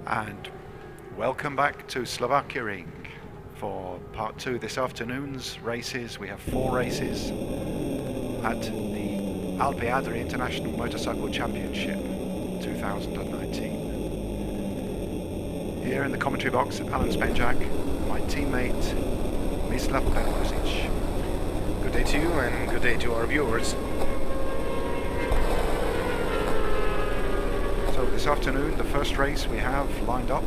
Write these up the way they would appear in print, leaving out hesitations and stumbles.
And welcome back to Slovakia Ring for part 2 this afternoon's races. We have 4 races at the Alpe Adria International Motorcycle Championship 2019. Here in the commentary box, Alan Spenjak, my teammate Mislav Pervosic. Good day to you and good day to our viewers. So this afternoon, the first race we have lined up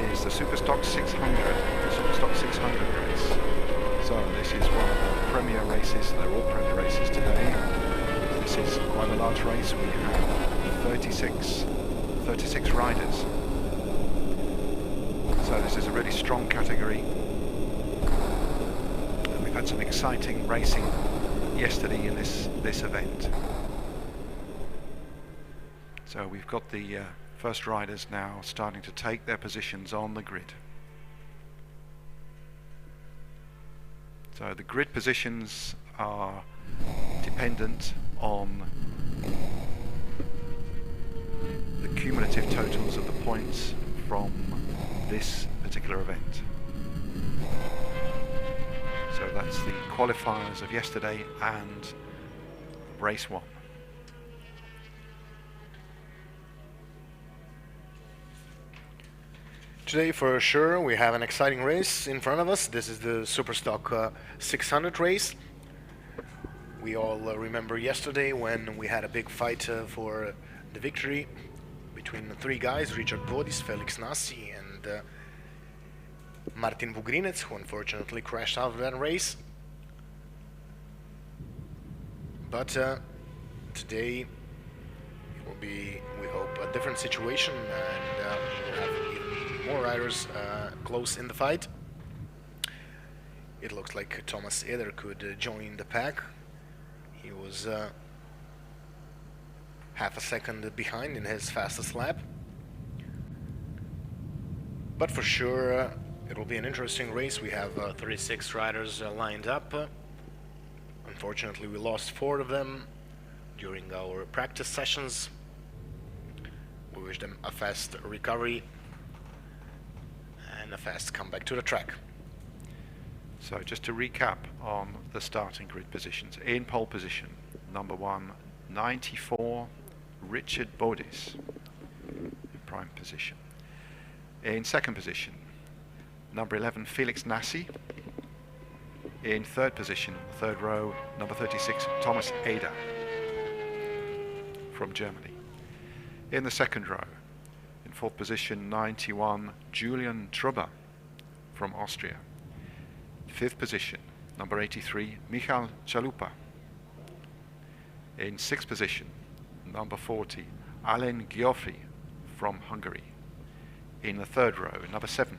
is the Superstock 600, the Superstock 600 race. So this is one of the premier races. They're all premier races today. This is quite a large race. We have 36 riders. So this is a really strong category. And we've had some exciting racing yesterday in this event. So we've got the first riders now starting to take their positions on the grid. So the grid positions are dependent on the cumulative totals of the points from this particular event. So that's the qualifiers of yesterday and race 1. Today for sure we have an exciting race in front of us. This is the Superstock 600 race. We all remember yesterday when we had a big fight for the victory between the 3 guys, Richard Bodis, Felix Nassi and Martin Vugrinec, who unfortunately crashed out of that race. But today it will be, we hope, a different situation, and we'll have more riders close in the fight. It looks like Thomas Eder could join the pack. He was half a second behind in his fastest lap. But for sure it will be an interesting race. We have 36 riders lined up. Unfortunately we lost 4 of them during our practice sessions. We wish them a fast recovery and a fast comeback to the track. So just to recap on the starting grid positions. In pole position, number 1, 94, Richard Bodis, in prime position. In second position, number 11, Felix Nassi. In third position, third row, number 36, Thomas Eder from Germany. In the second row, in fourth position, 91, Julian Truba from Austria. Fifth position, number 83, Michal Chalupa. In sixth position, number 40, Alen Gioffi from Hungary. In the third row, number 7,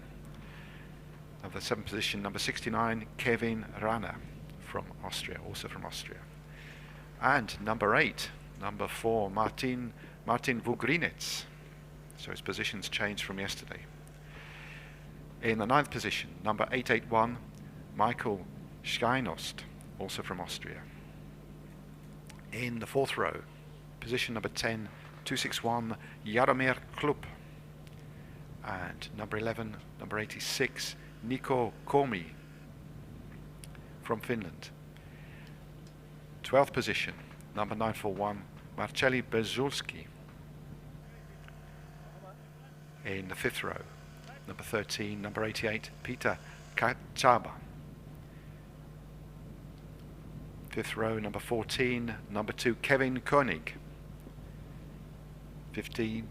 the seventh position, number 69, Kevin Rana from Austria, also from Austria. And number 8, number 4, Martin Vugrinec. So his positions changed from yesterday. In the ninth position, number 881, Michael Scheinost, also from Austria. In the fourth row, position number 10, 261, Jaromir Klub. And number 11, number 86, Niko Komi from Finland. 12th position, number 941, Marceli Bezulski. In the fifth row, number 13, number 88, Peter Kachaba. Fifth row, number 14, number 2, Kevin Koenig. 15,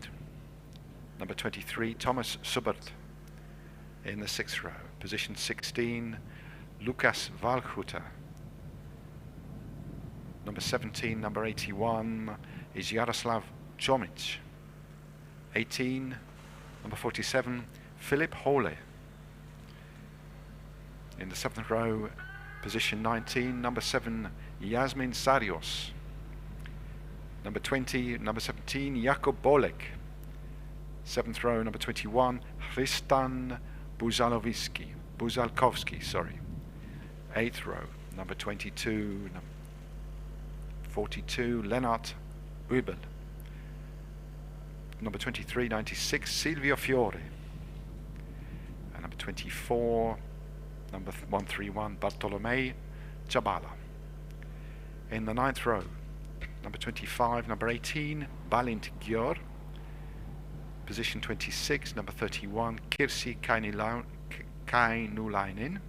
number 23, Thomas Subert. In the sixth row, position 16, Lukas Valchuta. Number 17, number 81 is Jaroslav Chomic. 18, number 47, Philip Hole. In the seventh row, position 19, number 7, Yasmin Sarios. Number 20, number 17, Jakub Bolek. Seventh row, number 21, Hristan Buzalkowski, sorry. Eighth row, number 22, 42, Lennart Ubel. number 23, 96, Silvio Fiore. And number 24, number 131, Bartolomei Jabala. In the 9th row, number 25, number 18, Balint Gior. Position 26, number 31, Kirsi Kainulainen.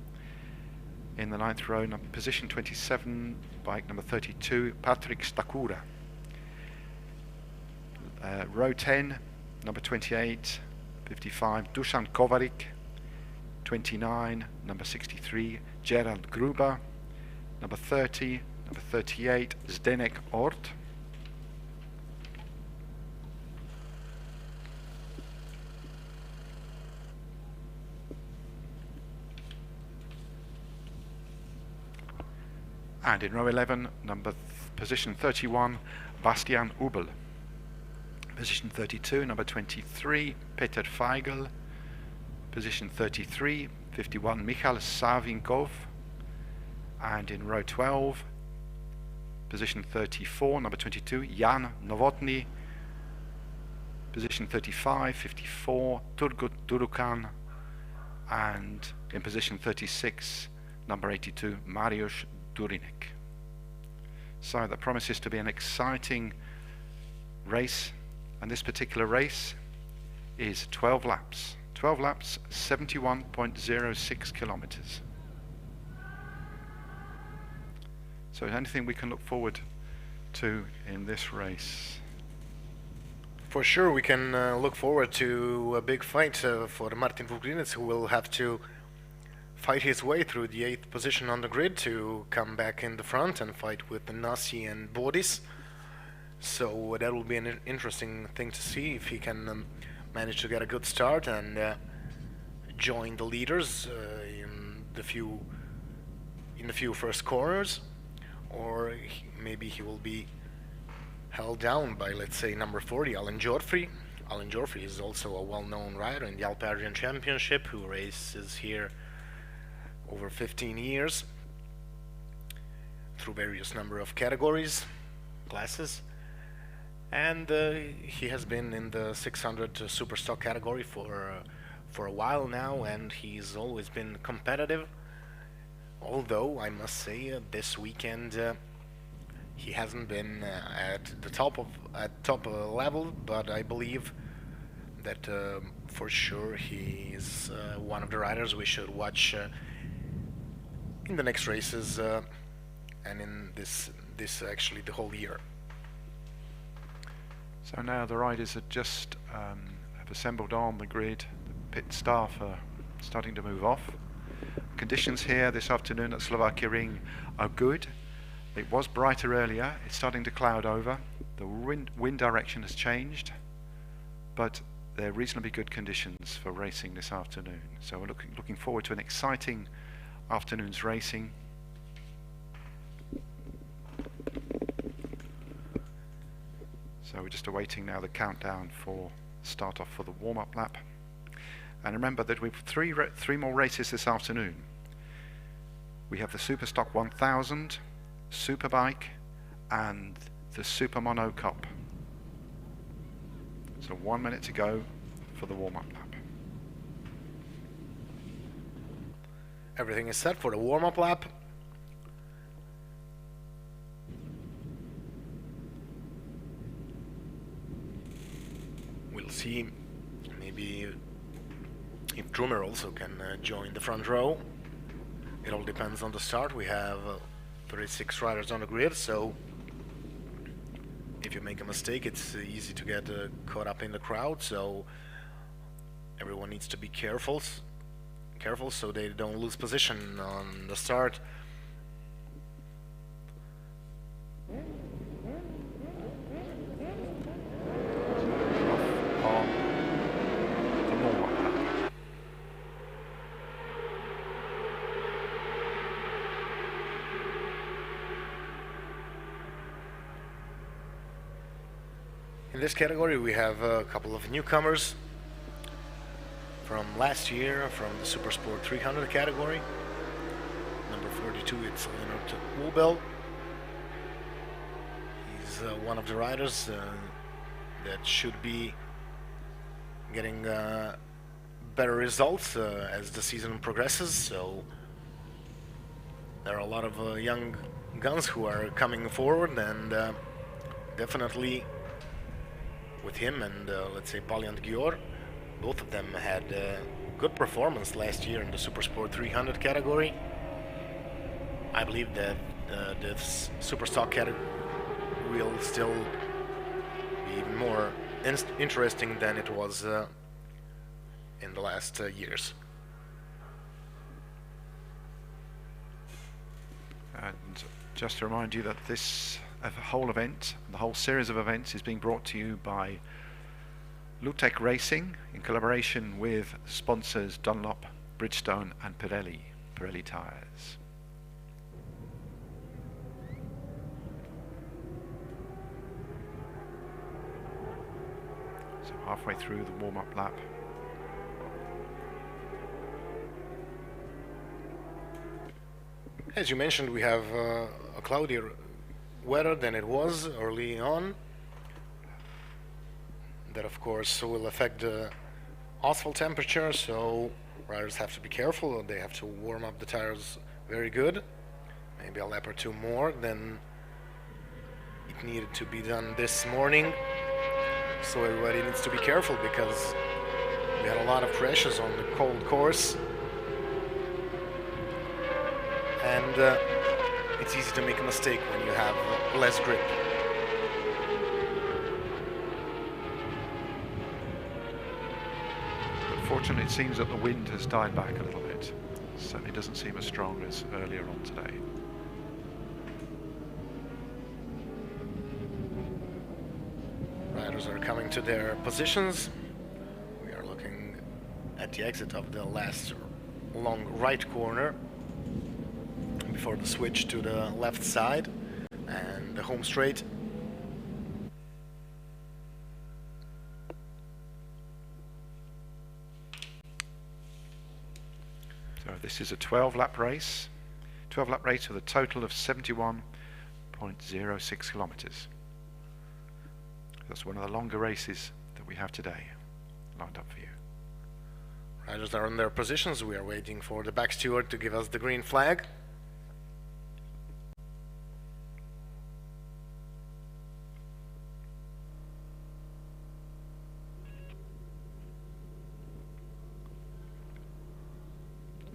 In the 9th row, position 27, bike number 32, Patrick Stakura. Row 10, number 28, 55, Dusan Kovarik. 29, number 63, Gerald Gruber. Number 30, number 38, Zdenek Ort. And in row 11, position 31, Bastian Ubel. Position 32, number 23, Peter Feigl. Position 33, 51, Michal Savinkov. And in row 12, position 34, number 22, Jan Novotny. Position 35, 54, Turgut Durukan. And in position 36, number 82, Mariusz Durinek. So that promises to be an exciting race, and this particular race is 12 laps. 12 laps, 71.06 kilometers. So anything we can look forward to in this race? For sure, we can look forward to a big fight for Martin Vugrinets, who will have to fight his way through the 8th position on the grid to come back in the front and fight with Nasi and Bodis. So that will be an interesting thing to see if he can manage to get a good start and join the leaders in the few first corners, or maybe he will be held down by, let's say, number 40, Alan Geoffrey. Alan Geoffrey is also a well-known rider in the Alpe Adrian Championship, who races here over 15 years through various number of classes, and he has been in the 600 Superstock category for a while now, and he's always been competitive. Although I must say this weekend he hasn't been at top level, but I believe that for sure he is one of the riders we should watch in the next races and in this actually the whole year. So now the riders have just have assembled on the grid. The pit staff are starting to move off. Conditions here this afternoon at Slovakia Ring are good. It was brighter earlier. It's starting to cloud over. The wind direction has changed, but they're reasonably good conditions for racing this afternoon. So we're looking forward to an exciting afternoon's racing. So we're just awaiting now the countdown for start off for the warm-up lap. And remember that we've three more races this afternoon. We have the Superstock 1000, Superbike, and the Super Mono Cup. So 1 minute to go for the warm-up lap. Everything is set for the warm-up lap. We'll see maybe if Drummer also can join the front row. It all depends on the start. We have 36 riders on the grid, so if you make a mistake, it's easy to get caught up in the crowd. So everyone needs to be careful so they don't lose position on the start. In this category we have a couple of newcomers from last year from the Supersport 300 category. Number 42, it's Leonard Ubel. He's one of the riders that should be getting better results as the season progresses, so there are a lot of young guns who are coming forward, and definitely with him and let's say Valiant Gior, both of them had good performance last year in the Super Sport 300 category. I believe that the Superstock category will still be even more interesting than it was in the last years. And just to remind you that this whole event, the whole series of events, is being brought to you by Lutec Racing in collaboration with sponsors Dunlop, Bridgestone and Pirelli tyres. So halfway through the warm-up lap. As you mentioned, we have a cloudier weather than it was early on. That of course will affect the asphalt temperature, so riders have to be careful. They have to warm up the tires very good, maybe a lap or two more than it needed to be done this morning. So everybody needs to be careful because we had a lot of crashes on the cold course, and it's easy to make a mistake when you have less grip. Fortunately, it seems that the wind has died back a little bit. Certainly doesn't seem as strong as earlier on today. Riders are coming to their positions. We are looking at the exit of the last long right corner before the switch to the left side and the home straight. So this is a 12-lap race. 12-lap race with a total of 71.06 kilometers. That's one of the longer races that we have today lined up for you. Riders are in their positions. We are waiting for the back steward to give us the green flag.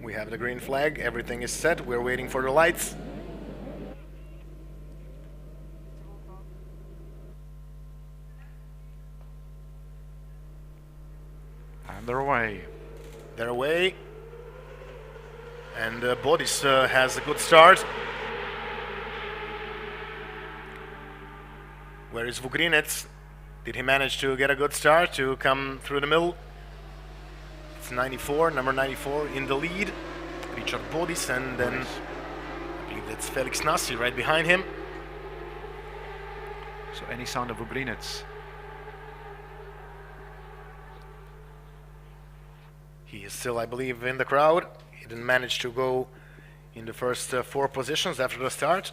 We have the green flag. Everything is set. We're waiting for the lights. And they're away. They're away. And Bodis has a good start. Where is Vugrinets? Did he manage to get a good start to come through the middle? It's 94, number 94 in the lead. Richard Bodis, and then I believe that's Felix Nassi right behind him. So any sign of Vugrinets? He is still, I believe, in the crowd. He didn't manage to go in the first 4 positions after the start.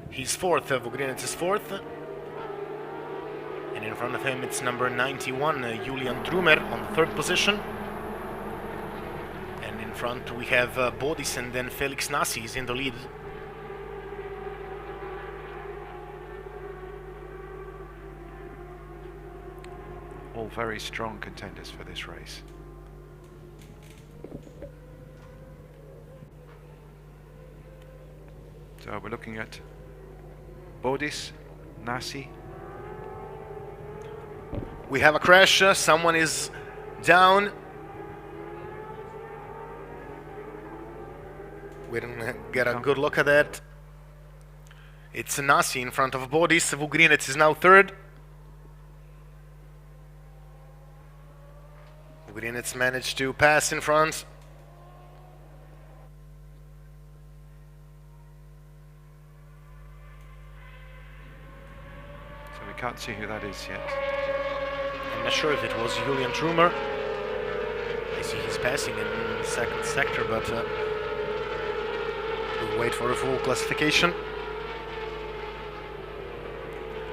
He's 4th, Vugrinets is 4th. And in front of him it's number 91, Julian Trumer on the 3rd position. And in front we have Bodis, and then Felix Nassi is in the lead. All very strong contenders for this race. So we're looking at Bodis, Nassi. We have a crash. Someone is down. We didn't get a good look at that. It's Nassi in front of Bodis. Vugrinets is now 3rd. Vugrinets managed to pass in front. So we can't see who that is yet. I'm not sure if it was Julian Trumer. I see he's passing in the second sector, but we'll wait for the full classification.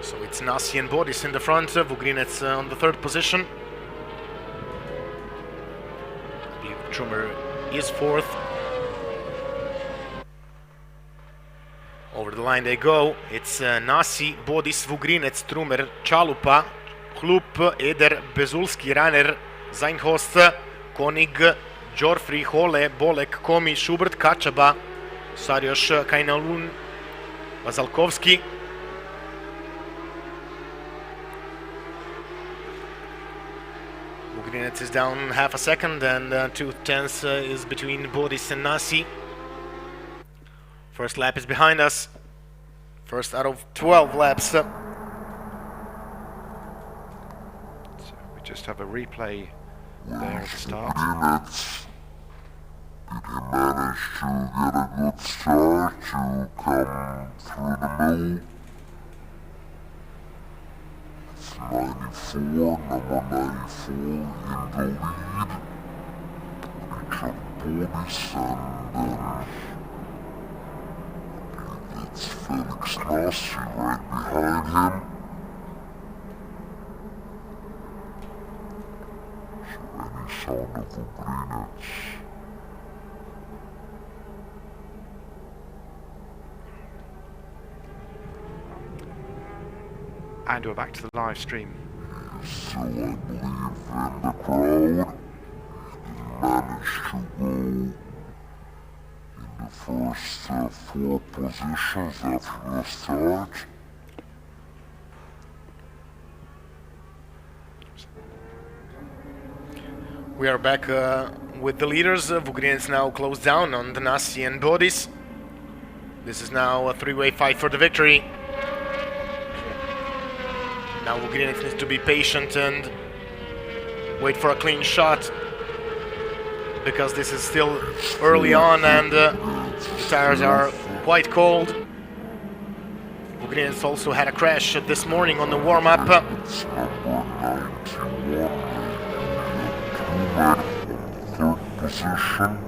So it's Nasi and Bodis in the front, Vugrinets on the third position. I believe Trumer is fourth. Over the line they go. It's Nasi, Bodis, Vugrinets, Trumer, Chalupa, Klub, Eder, Bezulski, Raner, Zeinhost, Konig, Geoffrey, Hole, Bolek, Komi, Schubert, Kačaba, sad još Kajnalun, Vazalkovski. Vugrinets is down half a second, and 2/10 is between Bodis and Nasi. First lap is behind us. First out of 12 laps. So we just have a replay there at the start. Did he manage to get a good start to come through the middle? It's 94, number 94 in the lead. Richard Bodis, and it's Felix Nasi right behind him. So any sound of Vugrinets? And we're back to the live stream. So I believe in the crowd. He managed to go in the first 4 positions after the start. We are back with the leaders. Vugrinets now closed down on the Nasi and Bodis. This is now a 3-way fight for the victory. Now Vugrinets needs to be patient and wait for a clean shot, because this is still early on and the tires are quite cold. Vugrinets also had a crash this morning on the warm-up. Third position.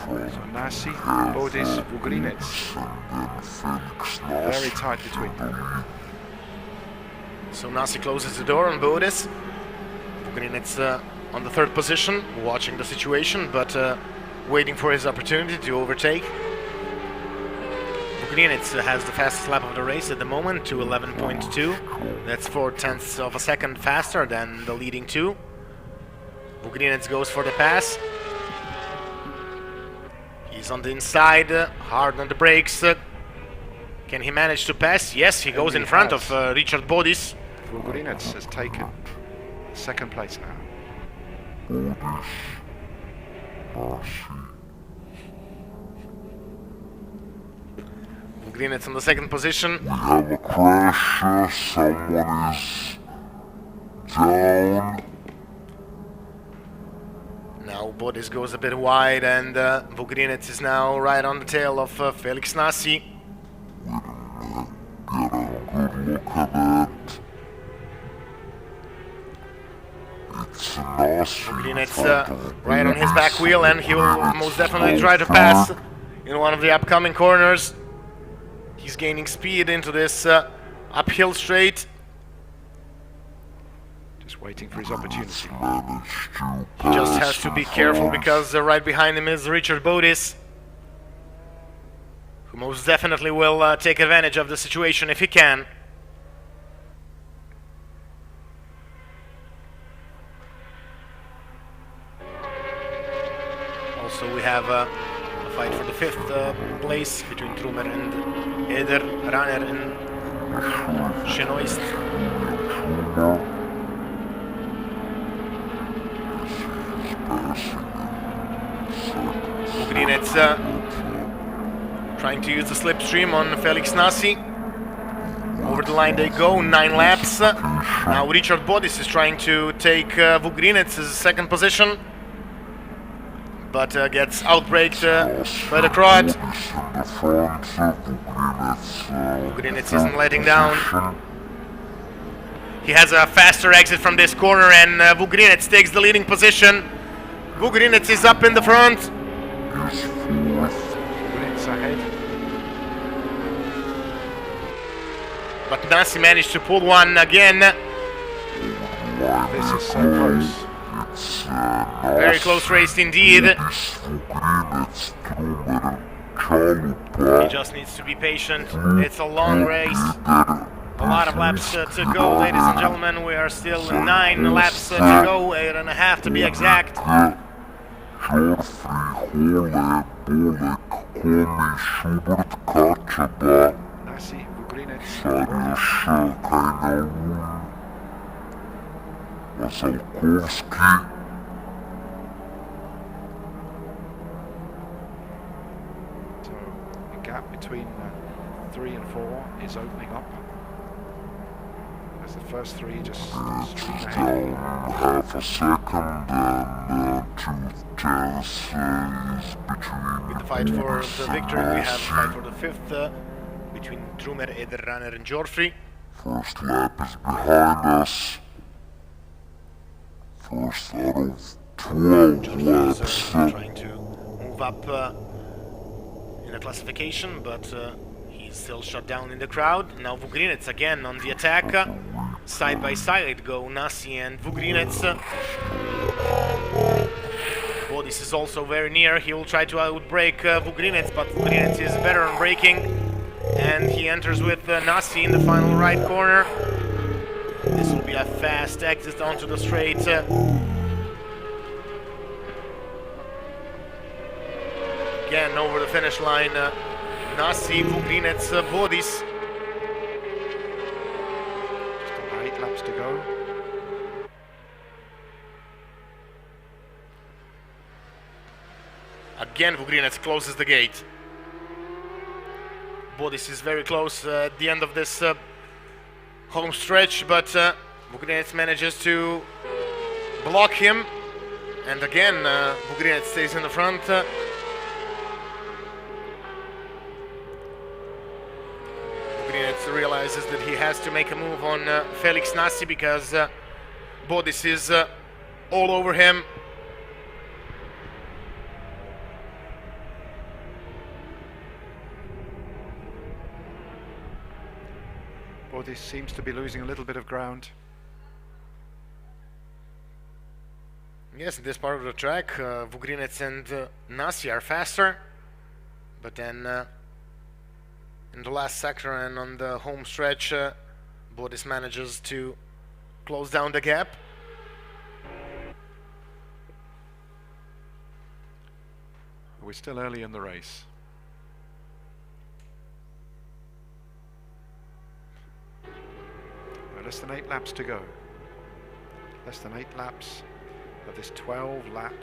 So Nasi, Bodis, Vugrinets. Very tight between them. So Nasi closes the door on Bodis. Vugrinets on the third position, watching the situation, but waiting for his opportunity to overtake. Vugrinets has the fastest lap of the race at the moment, to 11.2. That's 4/10 of a second faster than the leading two. Vugrinets goes for the pass. He's on the inside, hard on the brakes. Can he manage to pass? Yes, he goes in front of Richard Bodis. Vugrinets has taken second place now. Vugrinets on the second position. We have a crash, someone is down. Now Bodis goes a bit wide, and Vugrinets is now right on the tail of Felix Nasi. We get a good look at it. It's Nasi. Vugrinets right on his back wheel, and he will most definitely try to pass in one of the upcoming corners. He's gaining speed into this uphill straight. Just waiting for his opportunity. He just has to be careful, because right behind him is Richard Bodis, who most definitely will take advantage of the situation if he can. Also, we have a fight for the fifth place between Trumer and Eder, Raner and Chenoist. Vugrinets trying to use the slipstream on Felix Nasi. Over the line they go, 9 laps. Now Richard Bodis is trying to take Vugrinets' second position, but gets outbraked by the crowd. Vugrinets isn't letting down. He has a faster exit from this corner, and Vugrinets takes the leading position. Vugrinets is up in the front. Vugrinets ahead. But Nasi managed to pull one again. This is so close. Very close race indeed. He just needs to be patient. It's a long race. A lot of laps to go, ladies and gentlemen. We are still 9 laps to go, 8.5 to be exact. Nasi, Vugrinets. So the gap between 3 and 4 is opening up. As the first 3 just stream ahead. Half a second and 2/10 is between. In the fight for the victory, we have a fight for the 5th between Trumer, Ederraner and Geoffrey. First lap is behind us. First out of 12 Geoffrey is laps. trying to move up in the classification, but he's still shut down in the crowd. Now Vugrinets again on the attack. Side by side go Nasi and Vugrinets. Bodis is also very near. He will try to outbrake Vugrinets, but Vugrinets is better on braking. And he enters with Nasi in the final right corner. This will be a fast exit onto the straight. Again over the finish line. Nasi, Vugrinets, Bodis. Just got 8 laps to go. Again Vugrinets closes the gate. Bodis is very close at the end of this home stretch, but Vugrinets manages to block him. And again, Vugrinets stays in the front. Vugrinets realizes that he has to make a move on Felix Nasi because Bodis is all over him. Bodis seems to be losing a little bit of ground. Yes, in this part of the track, Vugrinets and Nasi are faster, but then in the last sector and on the home stretch, Bodis manages to close down the gap. We're still early in the race. Less than 8 laps to go. Less than 8 laps of this 12-lap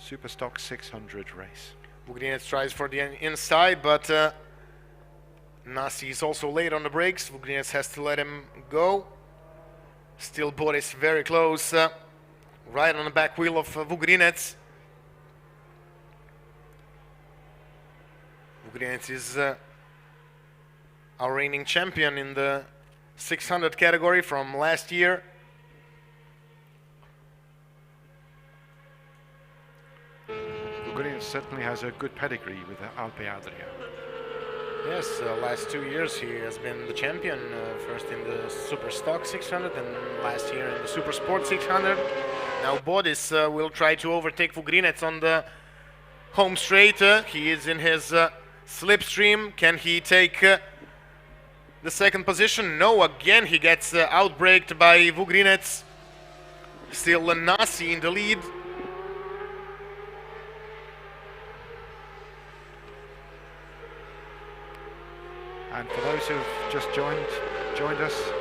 Superstock 600 race. Vugrinets tries for the inside, but Nasi is also late on the brakes. Vugrinets has to let him go. Still Bodis very close, right on the back wheel of Vugrinets. Vugrinets is our reigning champion in the 600 category from last year. Vugrinets certainly has a good pedigree with Alpe Adria. Yes, last 2 years he has been the champion, first in the Superstock 600 and last year in the Supersport 600. Now Bodis will try to overtake Vugrinets on the home straight. He is in his slipstream. Can he take the second position? No, again he gets outbraked by Vugrinets. Still Nasi in the lead. And for those who've just joined us,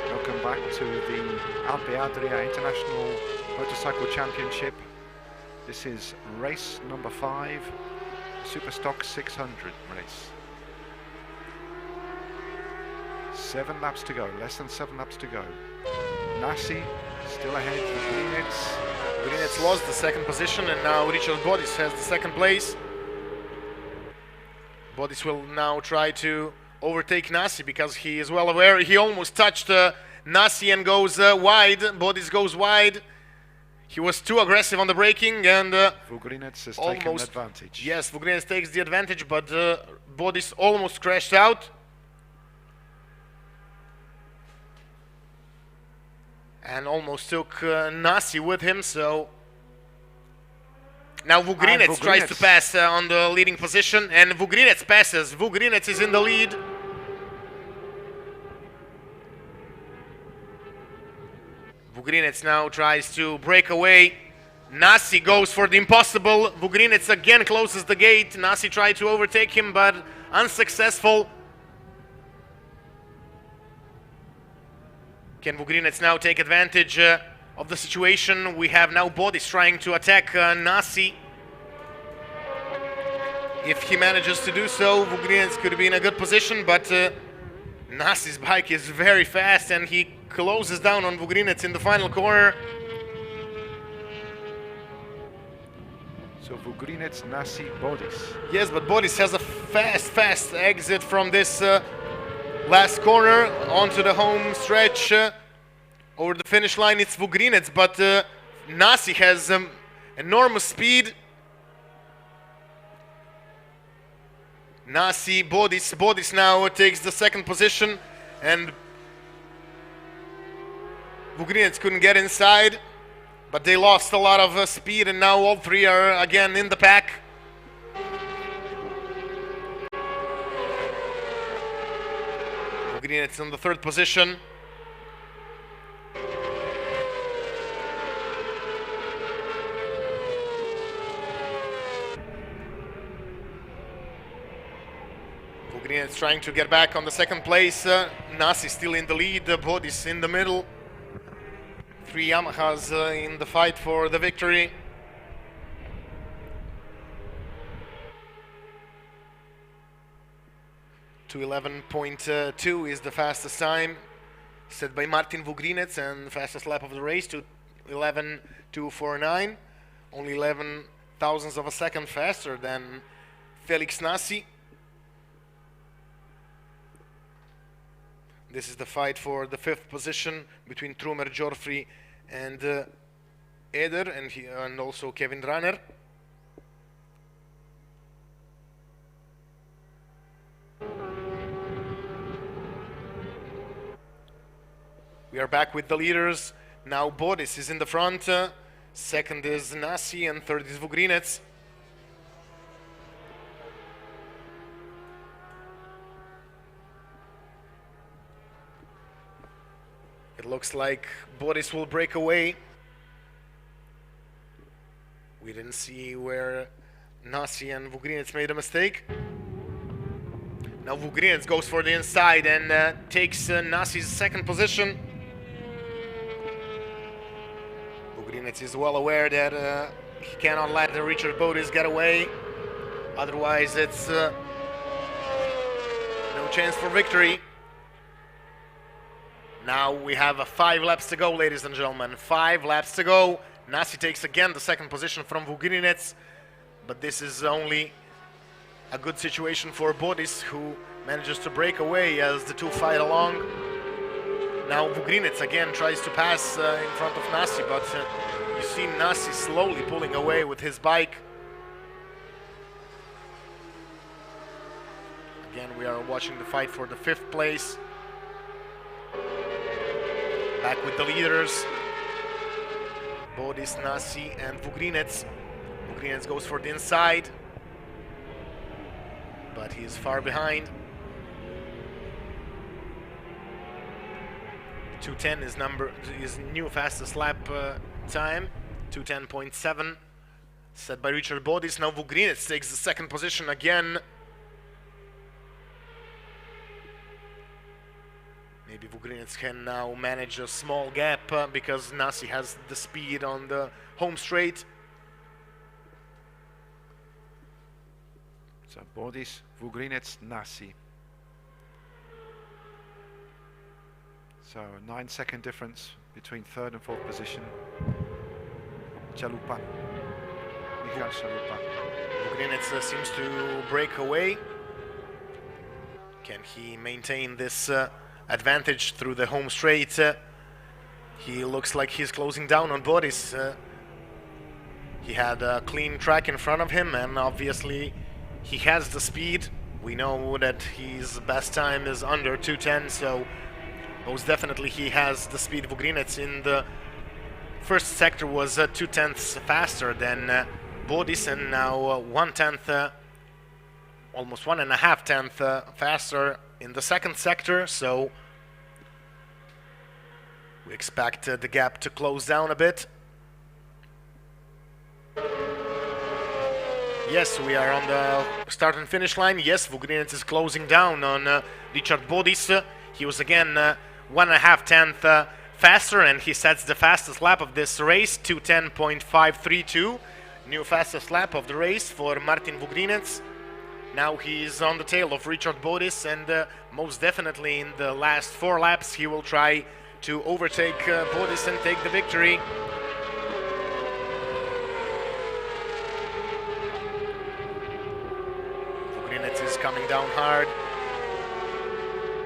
welcome back to the Alpe Adria International Motorcycle Championship. This is race number 5, Superstock 600 race. 7 laps to go, less than 7 laps to go. Nasi still ahead of Vugrinets. Vugrinets lost the second position and now Richard Bodis has the second place. Bodis will now try to overtake Nasi, because he is well aware he almost touched Nasi and goes wide. Bodis goes wide. He was too aggressive on the braking, and Vugrinets has taken advantage. Yes, Vugrinets takes the advantage, but Bodis almost crashed out. And almost took Nasi with him, so now Vugrinets tries to pass on the leading position, and Vugrinets passes. Vugrinets is in the lead. Vugrinets now tries to break away. Nasi goes for the impossible. Vugrinets again closes the gate. Nasi tried to overtake him, but unsuccessful. Can Vugrinets now take advantage of the situation? We have now Bodis trying to attack Nasi. If he manages to do so, Vugrinets could be in a good position, but Nasi's bike is very fast, and he closes down on Vugrinets in the final corner. So Vugrinets, Nasi, Bodis. Yes, but Bodis has a fast exit from this last corner onto the home stretch. Over the finish line, it's Vugrinets, but Nasi has enormous speed. Nasi, Bodis now takes the second position, and Vugrinets couldn't get inside, but they lost a lot of speed, and now all three are again in the pack. Vugrinets in the third position. Vugrinets trying to get back on the second place. Nasi still in the lead. Bodis in the middle. Three Yamahas in the fight for the victory. .211.2 is the fastest time set by Martin Vugrinets, and the fastest lap of the race, 2:11.249. Only 11 thousandths of a second faster than Felix Nasi. This is the fight for the fifth position between Trumer, Geoffrey, and Eder, and also Kevin Ranner. We are back with the leaders. Now Bodis is in the front. Second is Nasi, and third is Vugrinets. It looks like Bodis will break away. We didn't see where Nasi and Vugrinets made a mistake. Now Vugrinets goes for the inside and takes Nasi's second position. Vugrinets is well aware that he cannot let Richard Bodis get away. Otherwise, it's no chance for victory. Now we have 5 laps to go, ladies and gentlemen. 5 laps to go. Nasi takes again the second position from Vugrinets, but this is only a good situation for Bodis, who manages to break away as the two fight along. Now Vugrinets again tries to pass in front of Nasi, but you see Nasi slowly pulling away with his bike. Again, we are watching the fight for the 5th place. Back with the leaders. Bodis, Nasi, and Vugrinets. Vugrinets goes for the inside, but he is far behind. 2:10 is his new fastest lap time. 2:10.7 set by Richard Bodis. Now Vugrinets takes the second position again. Maybe Vugrinets can now manage a small gap because Nasi has the speed on the home straight. So Bodis, Vugrinets, Nasi. So 9-second difference between third and fourth position. Chalupa. Michal Chalupa. Vugrinets seems to break away. Can he maintain this advantage through the home straight? He looks like he's closing down on bodies. He had a clean track in front of him, and obviously he has the speed. We know that his best time is under 2:10, so most definitely he has the speed. Vugrinets in the first sector was 2/10 faster than Bodis, and now 1/10, almost 1.5 faster in the second sector, so we expect the gap to close down a bit. Yes, we are on the start and finish line. Yes, Vugrinets is closing down on Richard Bodis. He was again 1.5 faster, and he sets the fastest lap of this race, 2:10.532. New fastest lap of the race for Martin Vugrinets. Now he's on the tail of Richard Bodis, and most definitely in the last 4 laps he will try to overtake Bodis and take the victory. Vugrinets is coming down hard.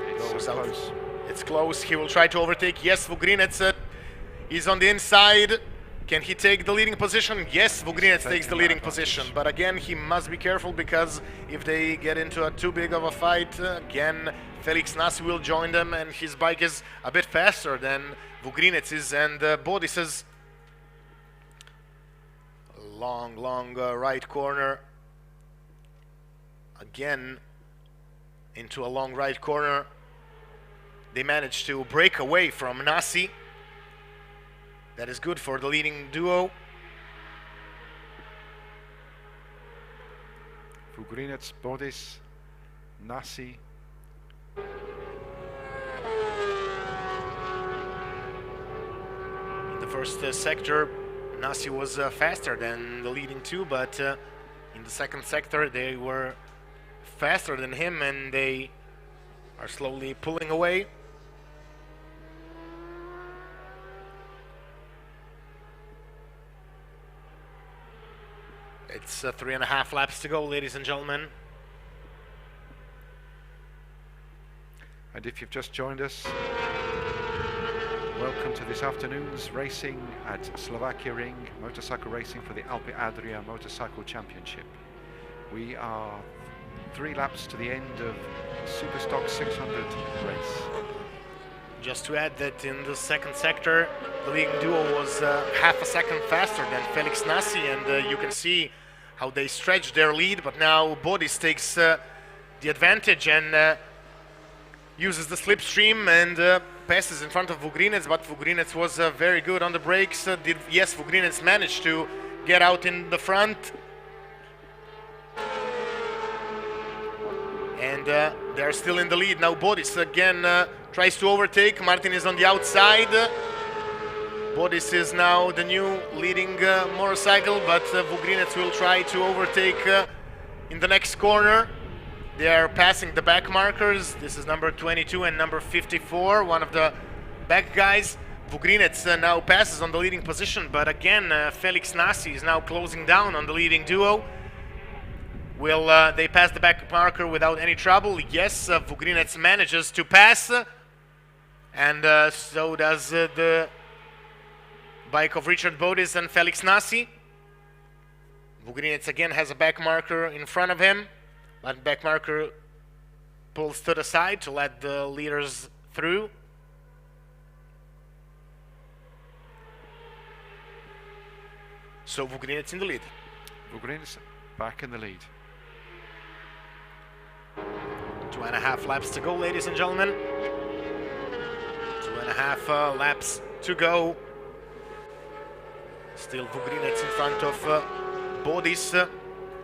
It's so close. It's close. He will try to overtake. Yes, Vugrinets is on the inside. Can he take the leading position? Yes, Vugrinets takes the leading position. But again, he must be careful, because if they get into a too big of a fight, again, Felix Nasi will join them, and his bike is a bit faster than Vugrinets' and Bodis'. Long right corner. Again, into a long right corner. They managed to break away from Nasi. That is good for the leading duo. Vugrinets, Bodis, Nasi. In the first sector, Nasi was faster than the leading two, but in the second sector they were faster than him, and they are slowly pulling away. It's 3.5 laps to go, ladies and gentlemen. And if you've just joined us, welcome to this afternoon's racing at Slovakia Ring, motorcycle racing for the Alpe Adria Motorcycle Championship. We are 3 laps to the end of Superstock 600 race. Just to add that in the second sector, the leading duo was half a second faster than Felix Nasi, and you can see how they stretched their lead, but now Bodis takes the advantage and uses the slipstream and passes in front of Vugrinets, but Vugrinets was very good on the brakes. Yes, Vugrinets managed to get out in the front. And they're still in the lead. Now Bodis again tries to overtake. Martin is on the outside. Bodis is now the new leading motorcycle, but Vugrinets will try to overtake in the next corner. They are passing the back markers. This is number 22 and number 54, one of the back guys. Vugrinets now passes on the leading position, but again, Felix Nasi is now closing down on the leading duo. Will they pass the back marker without any trouble? Yes, Vugrinets manages to pass, and so does the bike of Richard Bodis and Felix Nasi. Vugrinets again has a back marker in front of him. That back marker pulls to the side to let the leaders through. So Vugrinets in the lead. Vugrinets back in the lead. 2.5 laps to go, ladies and gentlemen. 2.5 laps to go. Still Vugrinets in front of Bodis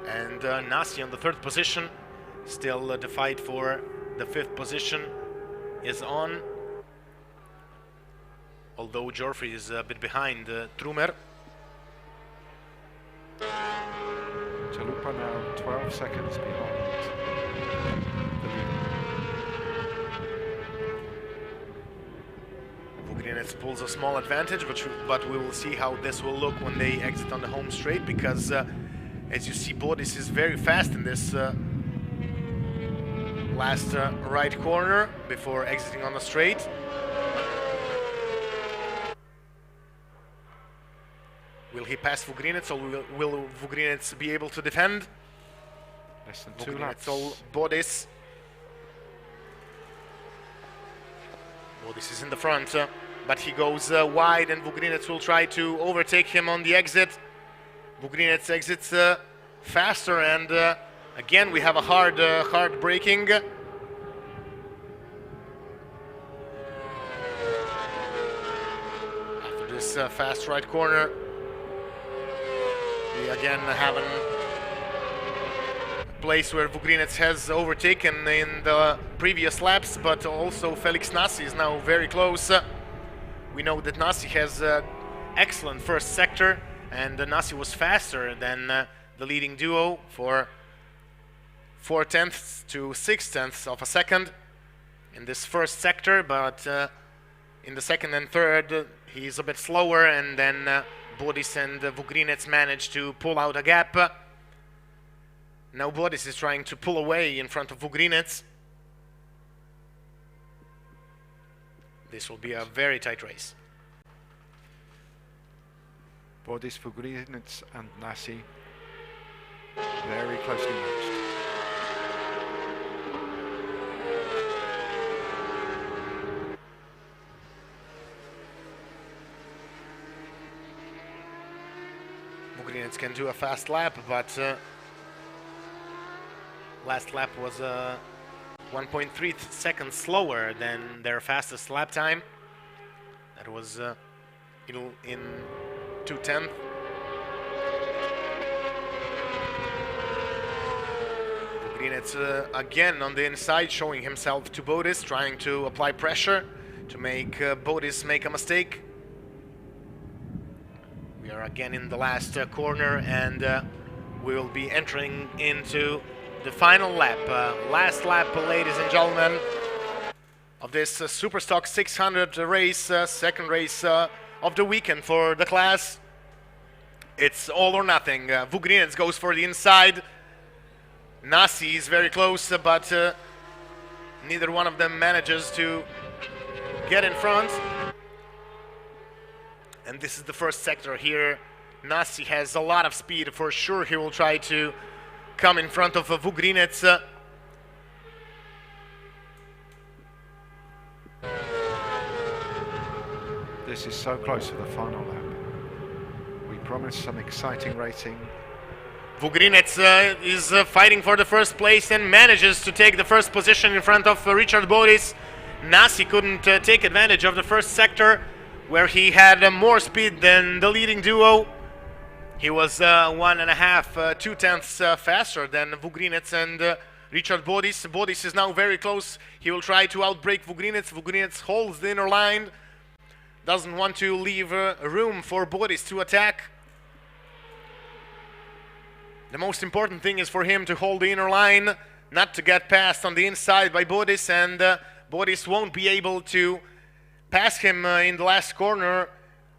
and Nasi on the 3rd position. Still the fight for the 5th position is on. Although Geoffrey is a bit behind Trumer. Chalupa now 12 seconds behind. Vugrinets pulls a small advantage, but we will see how this will look when they exit on the home straight, because as you see, Bodis is very fast in this Last right corner before exiting on the straight. Will he pass Vugrinets, or will Vugrinets be able to defend? Less than 2 laps. All Bodis. Bodis is in the front, but he goes wide, and Vugrinets will try to overtake him on the exit. Vugrinets exits faster, and again we have a hard braking. After this fast right corner, we again have a place where Vugrinets has overtaken in the previous laps, but also Felix Nasi is now very close. We know that Nasi has excellent first sector, and Nasi was faster than the leading duo for 4/10 to 6/10 of a second in this first sector, but in the second and third he's a bit slower, and then Bodis and Vugrinets managed to pull out a gap. Now Bodis is trying to pull away in front of Vugrinets. This will be a very tight race. Bodis, Vugrinets and Nasi very closely matched. Vugrinets can do a fast lap, but last lap was 1.3 seconds slower than their fastest lap time. That was in 2:10. Vugrinets again on the inside, showing himself to Bodis, trying to apply pressure to make Bodis make a mistake. We are again in the last corner, and we will be entering into the final lap. Last lap, ladies and gentlemen, of this Superstock 600 race, second race of the weekend for the class. It's all or nothing. Vugrinets goes for the inside. Nasi is very close, but neither one of them manages to get in front. And this is the first sector here. Nasi has a lot of speed. For sure he will try to come in front of Vugrinets. This is so close to the final lap. We promised some exciting racing. Vugrinets is fighting for the first place and manages to take the first position in front of Richard Bodis. Nasi couldn't take advantage of the first sector, where he had more speed than the leading duo. He was 1.5, 2/10 faster than Vugrinets and Richard Bodis. Bodis is now very close. He will try to outbrake Vugrinets. Vugrinets holds the inner line, doesn't want to leave room for Bodis to attack. The most important thing is for him to hold the inner line, not to get passed on the inside by Bodis, and Bodis won't be able to pass him in the last corner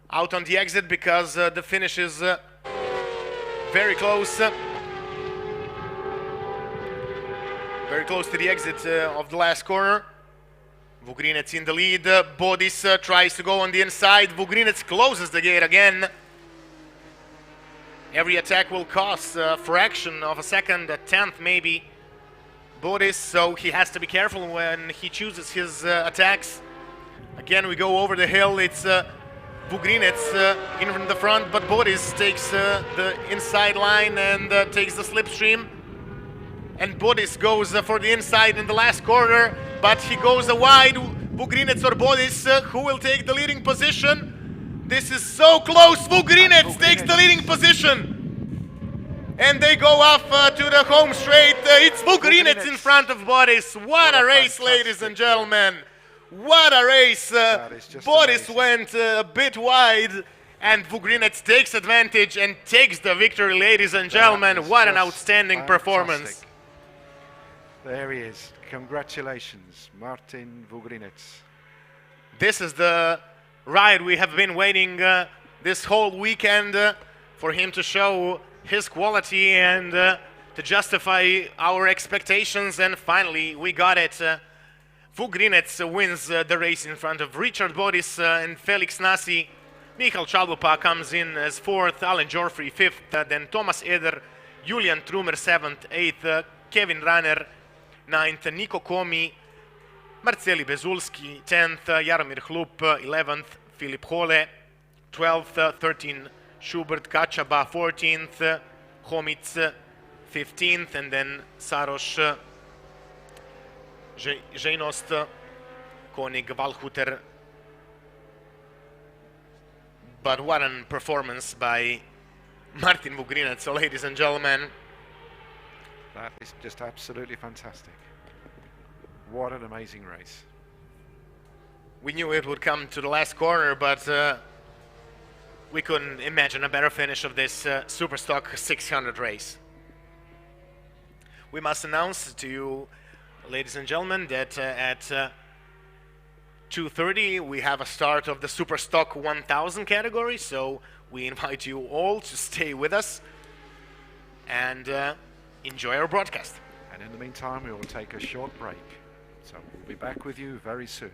out on the exit, because the finish is very close. Very close to the exit of the last corner. Vugrinets in the lead. Bodis tries to go on the inside. Vugrinets closes the gate again. Every attack will cost a fraction of a second, a tenth maybe, Bodis, so he has to be careful when he chooses his attacks. Again, we go over the hill. It's Vugrinets in the front, but Bodis takes the inside line and takes the slipstream. And Bodis goes for the inside in the last corner, but he goes wide. Vugrinets or Bodis, who will take the leading position? This is so close. Vugrinets takes the leading position. And they go off to the home straight. It's Vugrinets in front of Bodis. What a race, ladies and gentlemen. What a race. Bodis went a bit wide, and Vugrinets takes advantage and takes the victory, ladies and gentlemen. What an outstanding performance. There he is. Congratulations, Martin Vugrinets. This is the ride we have been waiting this whole weekend for him to show his quality and to to justify our expectations, and finally we got it. Vugrinec wins the race in front of Richard Bodis and Felix Nasi. Michal Chalupa comes in as 4th, Alan Geoffrey 5th, then Thomas Eder, Julian Trumer 7th, 8th, Kevin Ranner 9th, Nico Komi, Marceli Bezulski 10th, Jaromir Hlup 11th, Filip Hole 12th, 13th, Schubert Kachaba 14th, Homic 15th, and then Saros Žejnost, Konig Valhuter. But what a performance by Martin Vugrinec, so ladies and gentlemen. That is just absolutely fantastic. What an amazing race. We knew it would come to the last corner, but we couldn't imagine a better finish of this Superstock 600 race. We must announce to you, ladies and gentlemen, that at 2:30 we have a start of the Superstock 1000 category, so we invite you all to stay with us and enjoy our broadcast. And in the meantime, we will take a short break. So we'll be back with you very soon.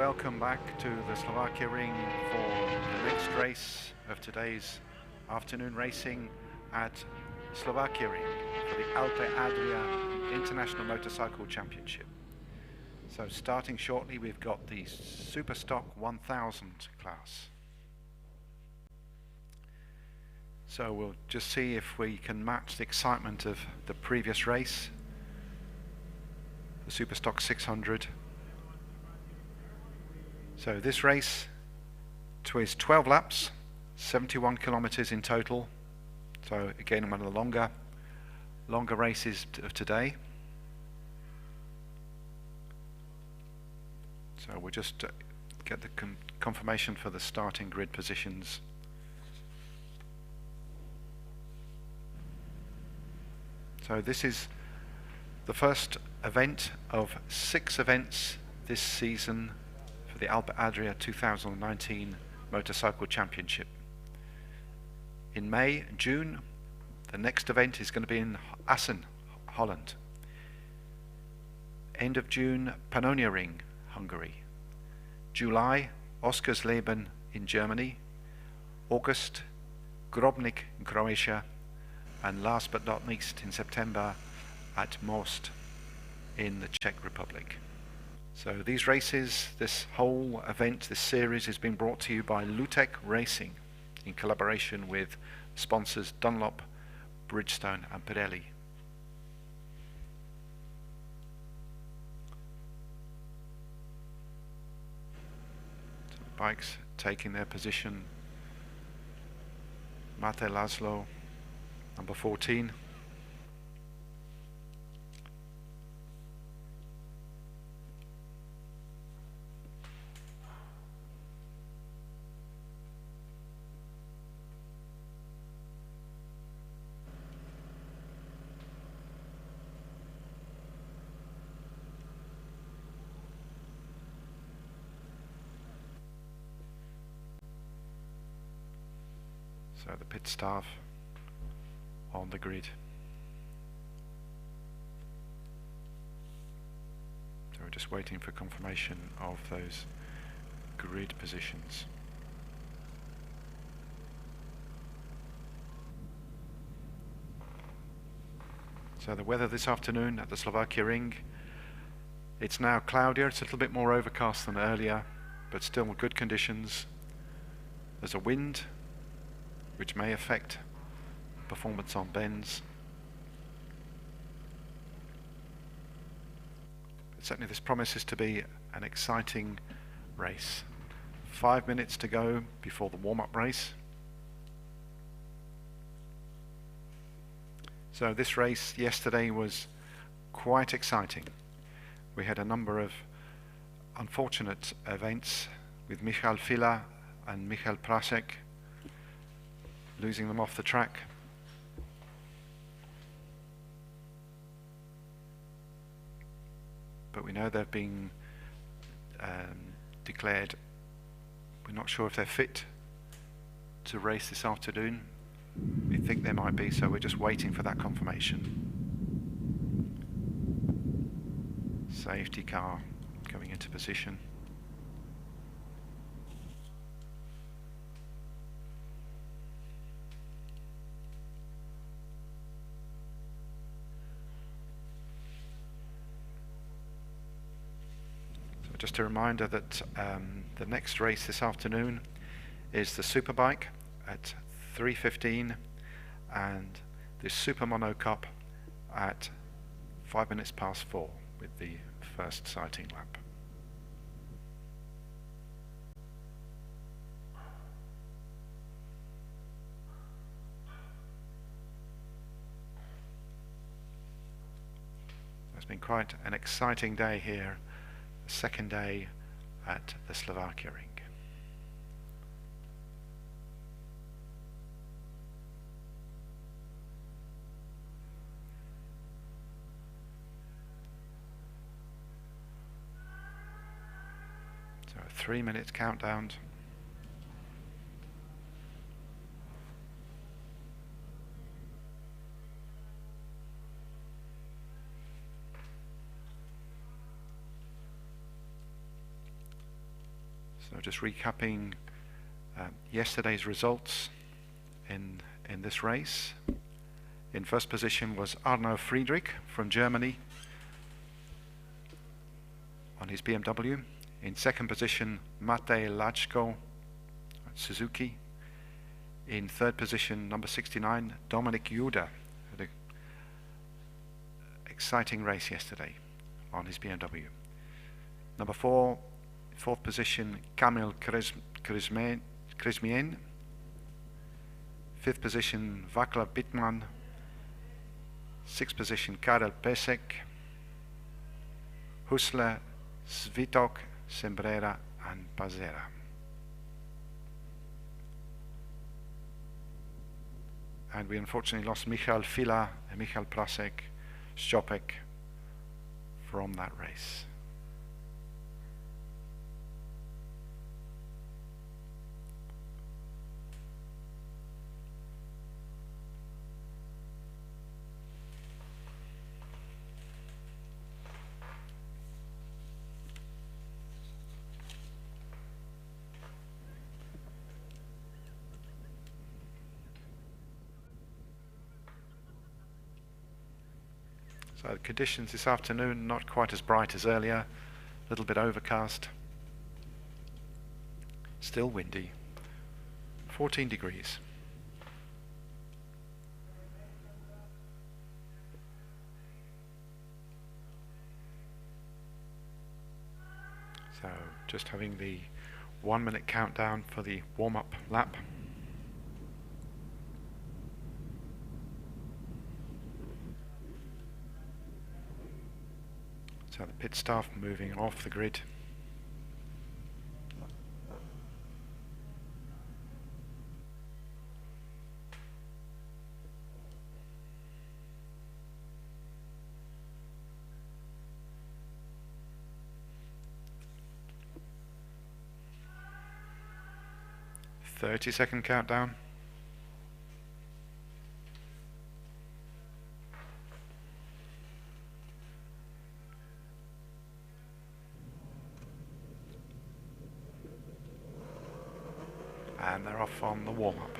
welcome back to the Slovakia ring for the next race of today's afternoon racing at Slovakia ring for the Alpe Adria International Motorcycle Championship. So starting shortly, we've got the Superstock 1000 class. So we'll just see if we can match the excitement of the previous race, the Superstock 600. So this race is 12 laps, 71 kilometers in total. So again, one of the longer races of today. So we'll just get the confirmation for the starting grid positions. So this is the first event of 6 events this season for the Alpe Adria 2019 Motorcycle Championship. In May and June, the next event is going to be in Assen, Holland. End of June, Pannonia Ring, Hungary. July, Oskarsleben in Germany. August, Grobnik in Croatia. And last but not least, in September, at Most in the Czech Republic. So these races, this whole event, this series has been brought to you by Lutech Racing in collaboration with sponsors Dunlop, Bridgestone and Pirelli. So the bikes taking their position. Mate Laszlo, number 14. So the pit staff on the grid. So we're just waiting for confirmation of those grid positions. So the weather this afternoon at the Slovakia ring, it's now cloudier, it's a little bit more overcast than earlier, but still good conditions. There's a wind which may affect performance on bends. But certainly this promises to be an exciting race. 5 minutes to go before the warm-up race. So this race yesterday was quite exciting. We had a number of unfortunate events with Michal Fila and Michal Prasek losing them off the track. But we know they've been declared, we're not sure if they're fit to race this afternoon. We think they might be, so we're just waiting for that confirmation. Safety car coming into position. Just a reminder that the next race this afternoon is the Superbike at 3:15 and the Super Mono Cup at 5 minutes past 4 with the first sighting lap. It's been quite an exciting day here. Second day at the Slovakia ring. So a 3-minute countdown. So just recapping yesterday's results in this race. In first position was Arno Friedrich from Germany on his BMW. In second position, Matej Lachko, Suzuki. In third position, number 69, Dominik Juda. Had an exciting race yesterday on his BMW. Number 4, fourth position, Kamil Krizmien. Fifth position, Vaclav Bitman. Sixth position, Karel Pesek. Husler, Svitok, Sembrera and Pazera. And we unfortunately lost Michal Fila and Michal Prasek, Stopek from that race. So the conditions this afternoon not quite as bright as earlier, a little bit overcast, still windy, 14 degrees. So just having the 1 minute countdown for the warm-up lap. So the pit staff moving off the grid. Thirty-second countdown. And they're off on the warm-up.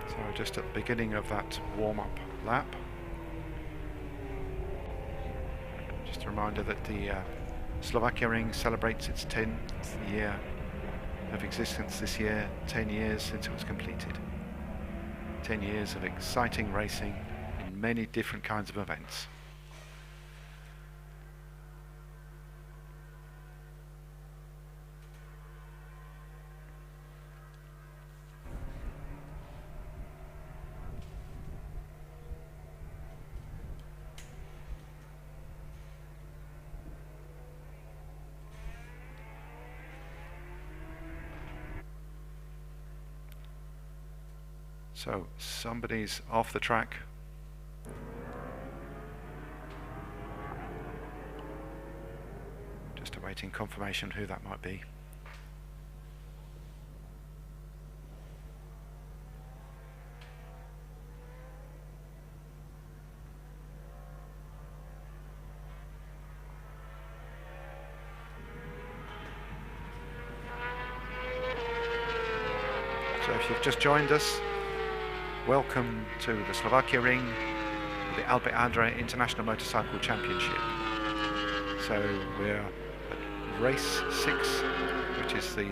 So just at the beginning of that warm-up lap. Just a reminder that the Slovakia Ring celebrates its 10th year of existence this year, 10 years since it was completed. 10 years of exciting racing in many different kinds of events. So somebody's off the track. Just awaiting confirmation who that might be. So if you've just joined us, welcome to the Slovakia Ring, the Alpe Adria International Motorcycle Championship. So we're at race 6, which is the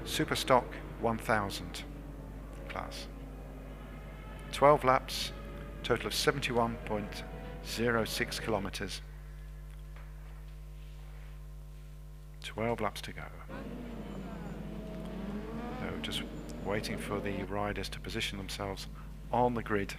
Superstock 1000 class. 12 laps, total of 71.06 kilometers. 12 laps to go. So just waiting for the riders to position themselves on the grid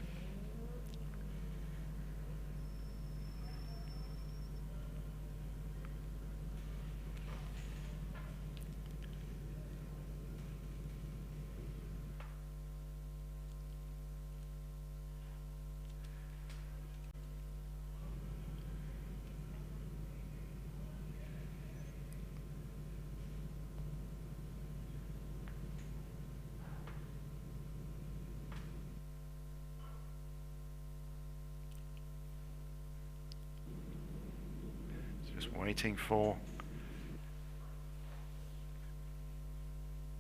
waiting for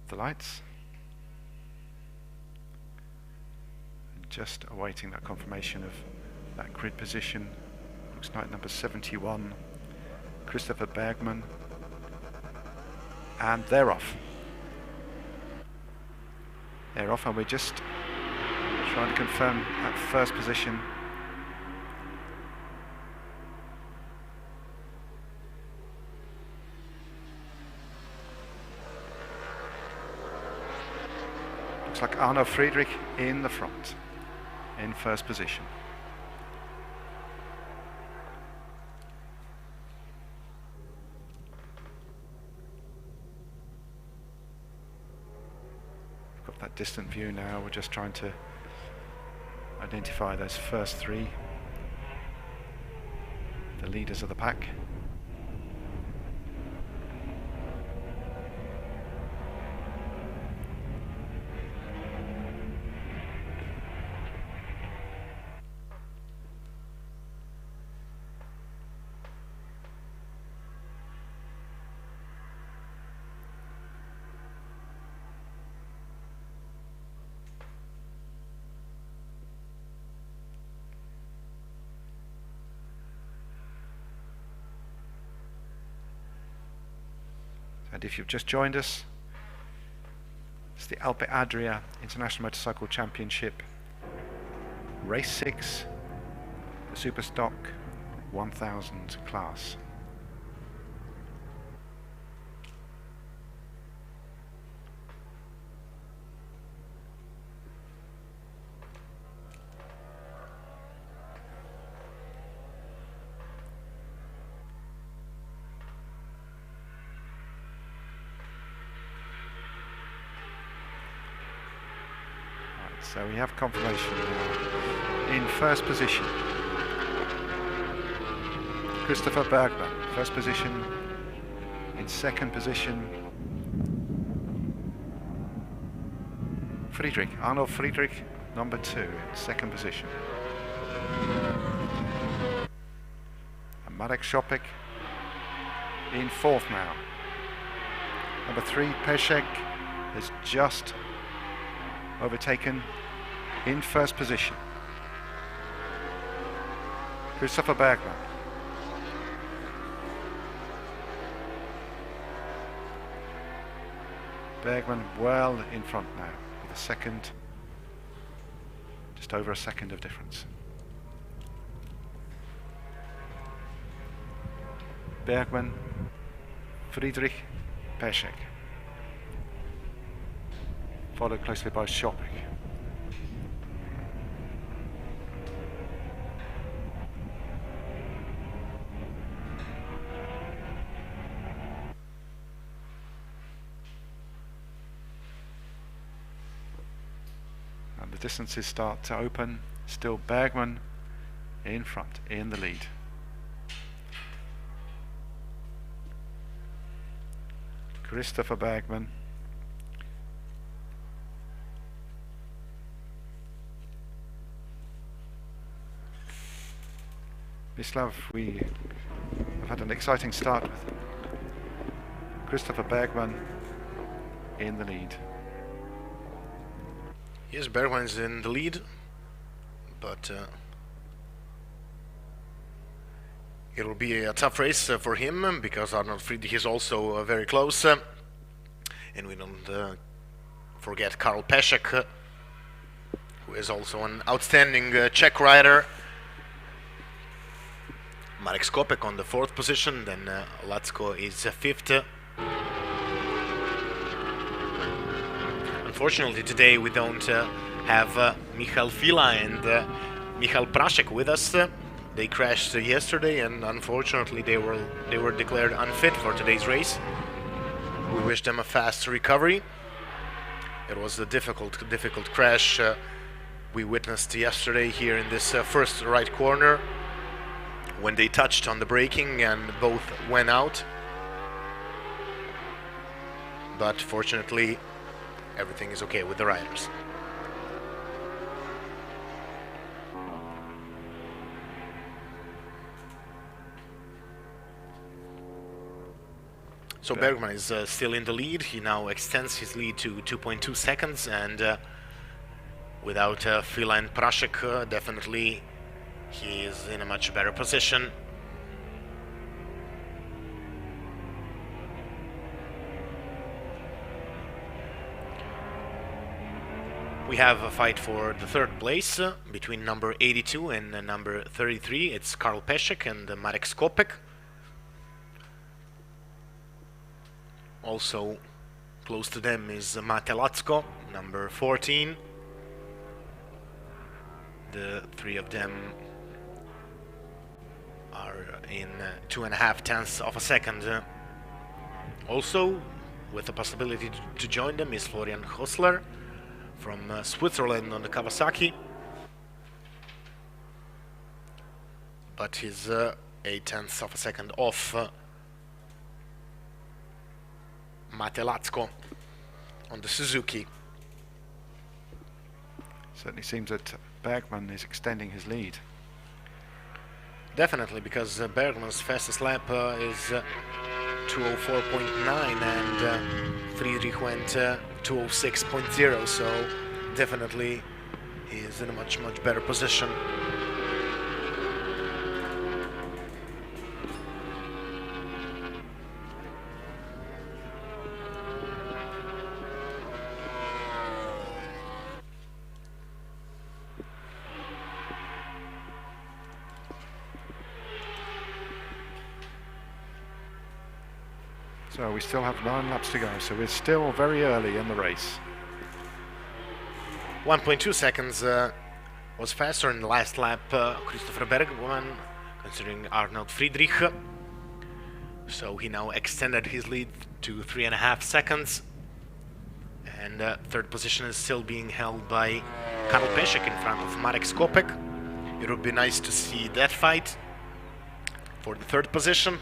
the lights. And just awaiting that confirmation of that grid position. Looks like number 71, Christopher Bergman. And they're off. They're off, and we're just trying to confirm that first position. Looks like Arno Friedrich in the front, in first position. Got that distant view now. We're just trying to identify those first three, the leaders of the pack. And if you've just joined us, it's the Alpe Adria International Motorcycle Championship, Race 6, the Superstock 1000 class. So we have confirmation now. In first position, Christopher Bergman, first position. In second position, Friedrich, Arnold Friedrich, number 2, second position. And Marek Szopek in fourth now. Number 3, Peszek, has just overtaken in first position. Christopher Bergman. Bergman well in front now with a second, just over a second of difference. Bergman, Friedrich, Peszek, followed closely by Szopek. And the distances start to open. Still Bergman in front, in the lead. Christopher Bergman. Mislav, we have had an exciting start with Christopher Bergman in the lead. Yes, Bergman's in the lead, but it'll be a tough race for him because Arnold Friedrich is also very close. And we don't forget Karl Peszek, who is also an outstanding Czech rider. Marek Szopek on the 4th position, then Latsko is 5th. Unfortunately today we don't have Michal Fila and Michal Praszek with us. They crashed yesterday and unfortunately they were declared unfit for today's race. We wish them a fast recovery. It was a difficult crash we witnessed yesterday here in this first right corner, when they touched on the braking and both went out. But fortunately, everything is okay with the riders. So Bergman is still in the lead. He now extends his lead to 2.2 seconds, and without Fila and Prashek, definitely he is in a much better position. We have a fight for the third place between number 82 and number 33. It's Karl Pesek and Marek Skopek. Also close to them is Mate Lacko, number 14. The three of them are in 2.5 tenths of a second. Also, with the possibility to join them is Florian Hosler from Switzerland on the Kawasaki. But he's 8 tenths of a second off Mate Lacko on the Suzuki. Certainly seems that Bergman is extending his lead. Definitely, because Bergman's fastest lap is 2:04.9 and Friedrich went 2:06.0, so definitely he is in a much better position. So we still have 9 laps to go, so we're still very early in the race. 1.2 seconds was faster in the last lap, Christopher Bergman, considering Arnold Friedrich. So he now extended his lead to 3.5 seconds. And third position is still being held by Karl Pesek in front of Marek Skopek. It would be nice to see that fight for the third position.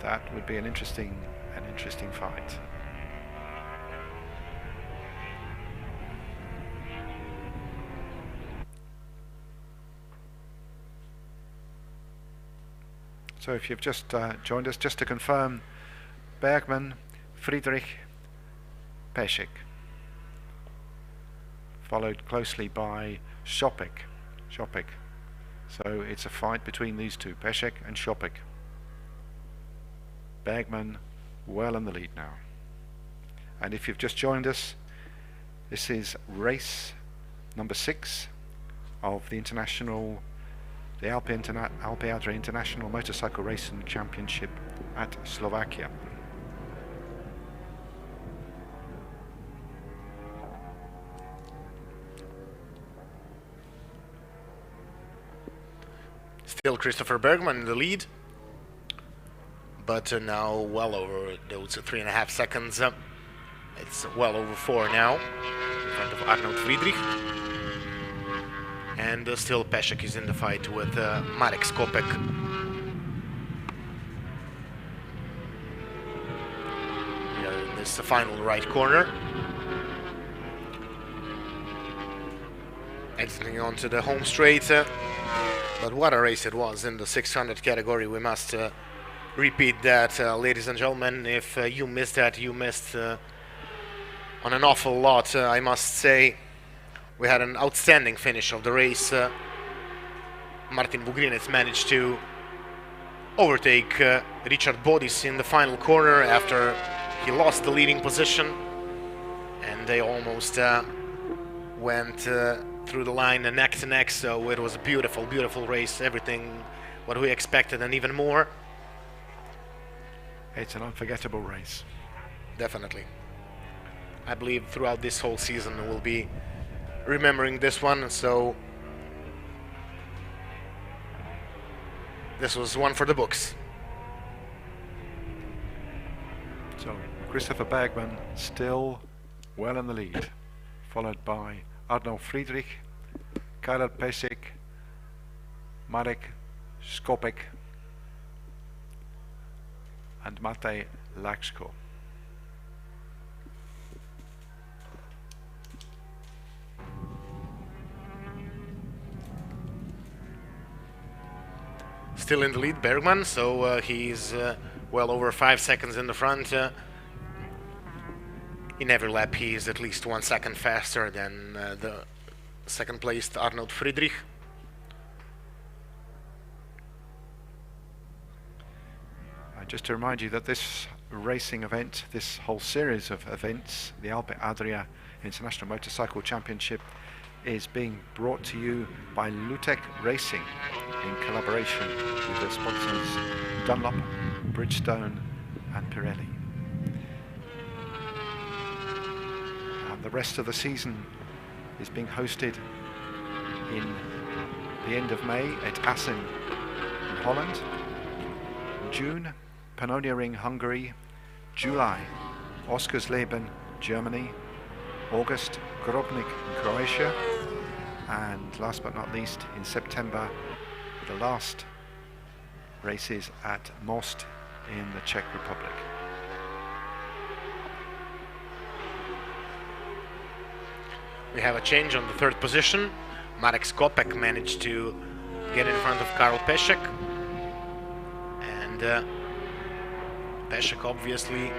That would be an interesting fight. So if you've just joined us, just to confirm, Bergman, Friedrich, Pesek, followed closely by Schopek. So it's a fight between these two, Pesek and Schopek. Bergman well in the lead now. And if you've just joined us, this is race number 6 of the Alpe Adria International Motorcycle Racing Championship at Slovakia. Still Christopher Bergman in the lead, but now well over those 3.5 seconds. It's well over 4 now in front of Arnold Friedrich. And still Pesek is in the fight with Marek Skopek. In this final right corner. Exiting onto the home straight. But what a race it was in the 600 category. We must repeat that, ladies and gentlemen. If you missed that, you missed on an awful lot, I must say. We had an outstanding finish of the race. Martin Vugrinec managed to overtake Richard Bodis in the final corner after he lost the leading position. And they almost went through the line neck to neck, so it was a beautiful, beautiful race. Everything what we expected and even more. It's an unforgettable race. Definitely. I believe throughout this whole season we'll be remembering this one, so this was one for the books. So Christopher Bergman still well in the lead, followed by Arnold Friedrich, Karel Pesek, Marek Skopek and Mate Lacko. Still in the lead, Bergman, so he's well over 5 seconds in the front. In every lap he is at least 1 second faster than the second placed Arnold Friedrich. Just to remind you that this racing event, this whole series of events, the Alpe Adria International Motorcycle Championship, is being brought to you by Lutech Racing in collaboration with their sponsors Dunlop, Bridgestone and Pirelli. And the rest of the season is being hosted in the end of May at Assen in Holland, June Pannonia Ring, Hungary, July Oskarsleben, Germany, August Grobnik in Croatia, and last but not least in September the last races at Most in the Czech Republic. We have a change on the third position. Marek Skopek managed to get in front of Karl Pešek, and Pešek obviously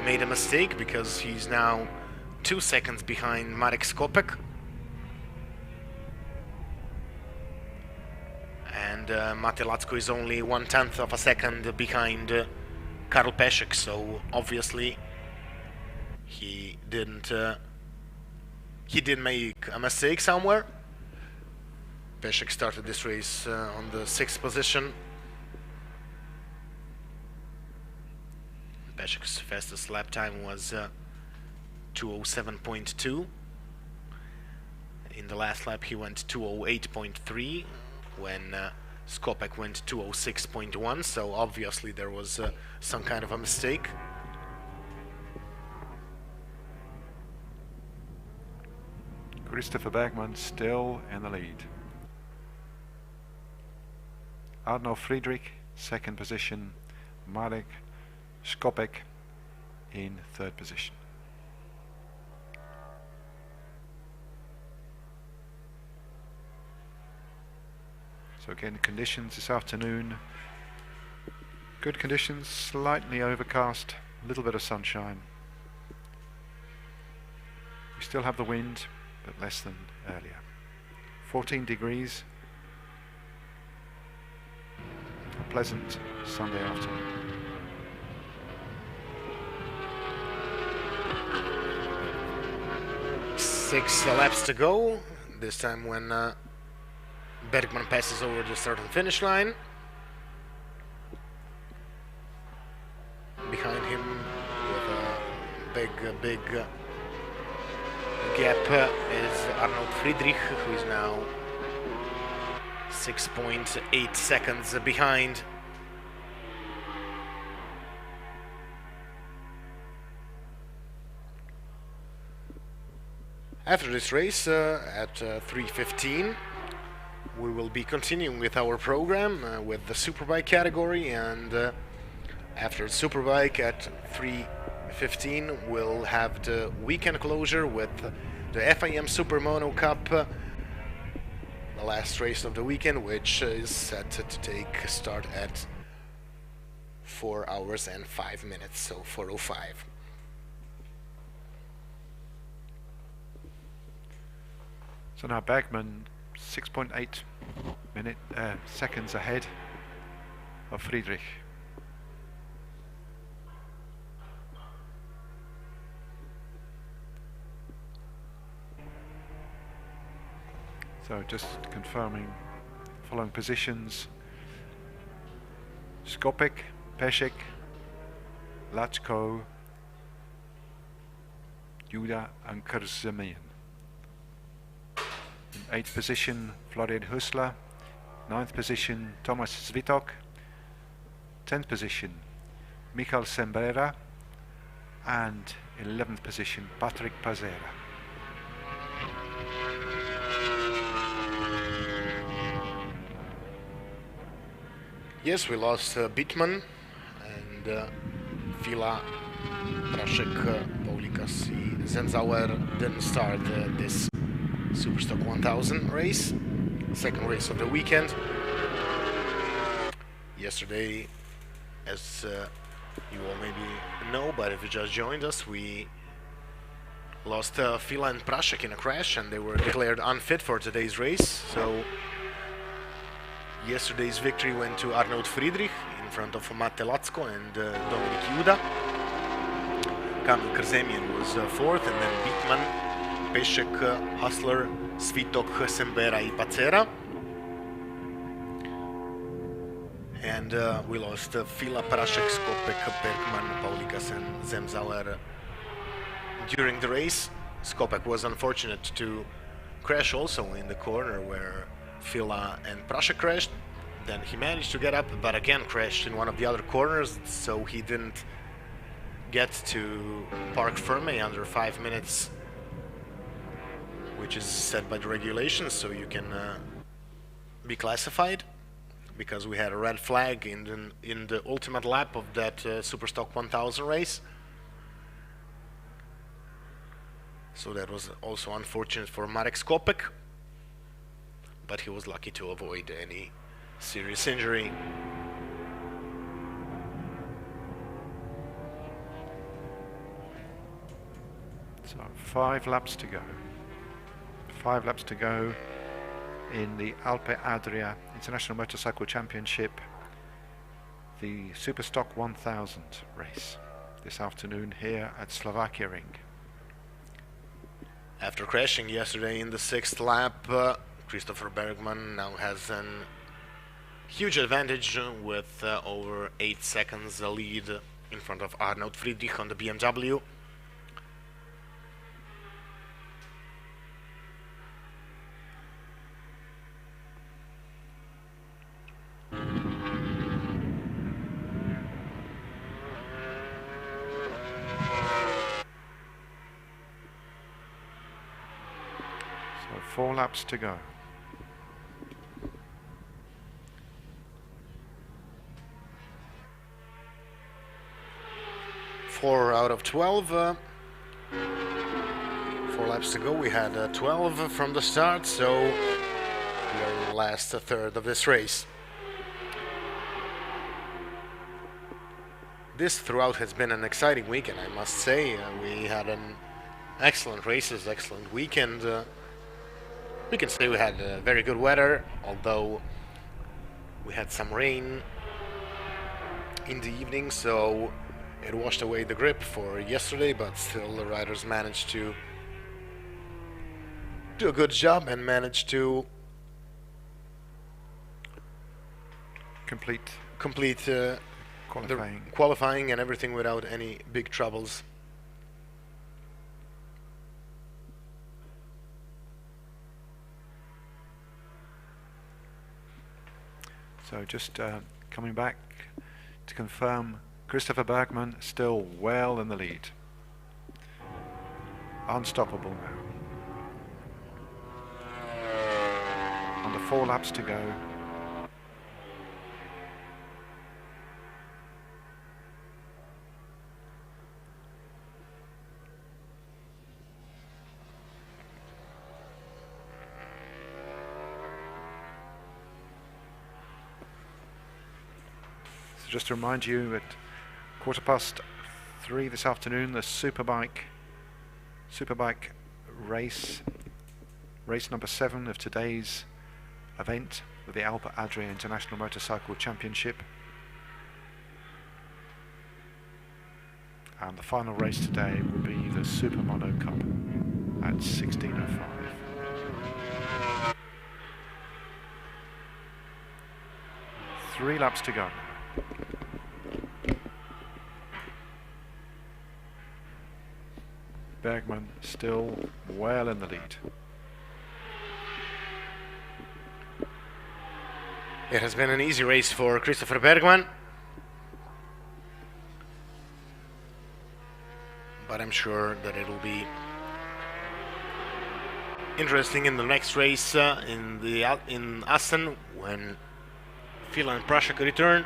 made a mistake because he's now 2 seconds behind Marek Skopek. And Mate Lacko is only 1/10 of a second behind Karl Pešek, so obviously he did make a mistake somewhere. Pešek started this race on the 6th position. Pešek's fastest lap time was 2:07.2. In the last lap he went 2:08.3 when Skopek went 2:06.1, so obviously there was some kind of a mistake. Christopher Bergman still in the lead. Arno Friedrich, second position. Marek Skopek in third position. So again, conditions this afternoon. Good conditions, slightly overcast, a little bit of sunshine. We still have the wind, but less than earlier. 14 degrees. A pleasant Sunday afternoon. Six laps to go. This time when Bergman passes over the start and finish line. Behind him with a big gap is Arnold Friedrich, who is now 6.8 seconds behind. After this race at 3:15, we will be continuing with our program with the Superbike category, and after Superbike at 3:15 we'll have the weekend closure with the FIM Super Mono Cup, the last race of the weekend, which is set to take start at 4 hours and 5 minutes, so 4:05. So now Bergman 6.8 seconds ahead of Friedrich. So just confirming following positions: Skopek, Pešek, Lacko, Juda and Kurzemian. In 8th position, Florian Hüssler. 9th position, Thomas Zwitok. 10th position, Michal Sembrera. And 11th position, Patrick Pazera. Yes, we lost Bittman and Fila, Praszek, Paulikas i Zenzauer didn't start this Superstock 1000 race, second race of the weekend. Yesterday as you all maybe know, but if you just joined us, we lost Fila and Prashek in a crash, and they were declared unfit for today's race. So yesterday's victory went to Arnold Friedrich in front of Mate Lacko and Dominik Juda. Kamil Krzemien was fourth, and then Beekman, Pešek, Hustler, Svitok, Sembera and Pacera. And we lost Fila, Prashek, Skopek, Bergman, Paulikas and Zemzaler during the race. Skopek was unfortunate to crash also in the corner where Fila and Prashek crashed. Then he managed to get up, but again crashed in one of the other corners, so he didn't get to Park Ferme under 5 minutes, which is set by the regulations, so you can be classified, because we had a red flag in the ultimate lap of that Superstock 1000 race. So that was also unfortunate for Marek Skopek, but he was lucky to avoid any serious injury. So 5 laps to go. 5 laps to go in the Alpe Adria International Motorcycle Championship, the Superstock 1000 race this afternoon here at Slovakia Ring. After crashing yesterday in the 6th lap, Christopher Bergman now has a huge advantage with over 8 seconds lead in front of Arnold Friedrich on the BMW. So 4 laps to go. Four out of 12. 4 laps to go. We had 12 from the start, so we are in the last third of this race. This throughout has been an exciting weekend, I must say. We had an excellent races, excellent weekend. We can say we had very good weather, although we had some rain in the evening, so it washed away the grip for yesterday, but still the riders managed to do a good job and managed to Complete the qualifying and everything without any big troubles. So just coming back to confirm, Christopher Bergman still well in the lead. Unstoppable now. Under 4 laps to go. So just to remind you, at 3:15 this afternoon, the Superbike Race number 7 of today's event with the Alpe Adria International Motorcycle Championship. And the final race today will be the Super Mono Cup at 16:05. Three laps to go. Bergman still well in the lead. It has been an easy race for Christopher Bergman, but I'm sure that it will be interesting in the next race in Assen when Fila and Prashek return.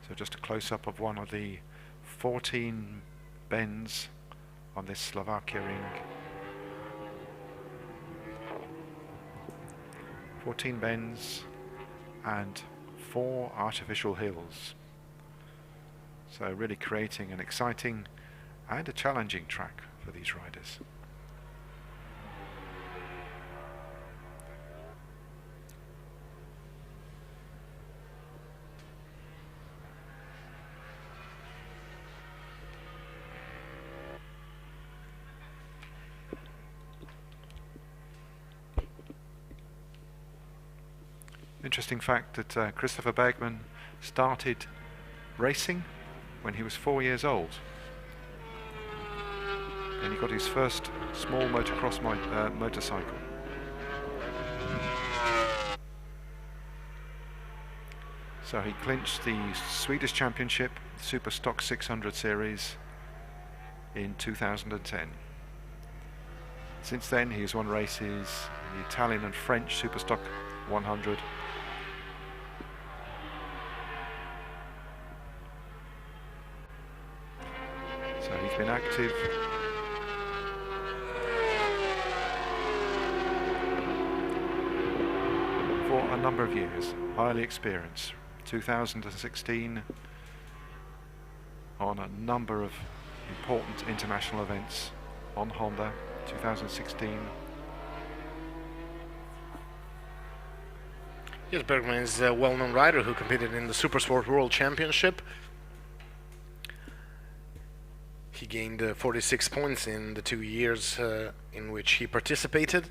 So just a close-up of one of the 14 bends on this Slovakia ring. 14 bends and 4 artificial hills. So really creating an exciting and a challenging track for these riders. Interesting fact that Christopher Bergman started racing when he was 4 years old, and he got his first small motocross motorcycle. So he clinched the Swedish Championship, Superstock 600 series in 2010. Since then he has won races in the Italian and French Superstock 100, so he's been active for a number of years, highly experienced. 2016 on a number of important international events on Honda. 2016. Yes, Bergman is a well-known rider who competed in the Supersport World Championship. He gained 46 points in the 2 years in which he participated.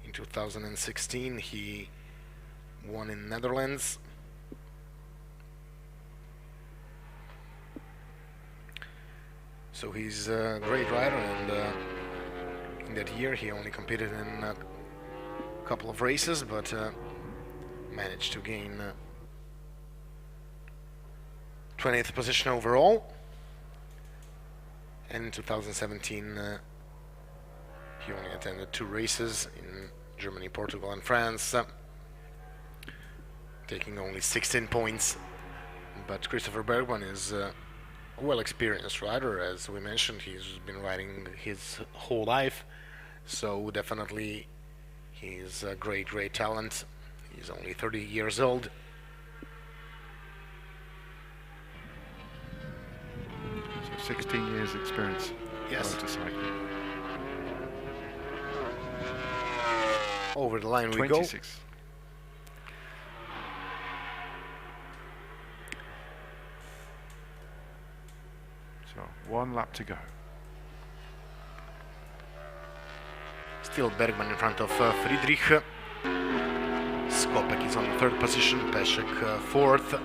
In 2016 he won in Netherlands. So he's a great rider, and in that year he only competed in a couple of races, but managed to gain 20th position overall. And in 2017 he only attended 2 races in Germany, Portugal and France, taking only 16 points. But Christopher Bergman is a well-experienced rider. As we mentioned, he's been riding his whole life, so definitely he's a great talent. He's only 30 years old. So 16 years experience. Yes. Motorcycling. Over the line 26. we go. So 1 lap to go. Still Bergman in front of Friedrich. Skopek is on the 3rd position, Peszek 4th.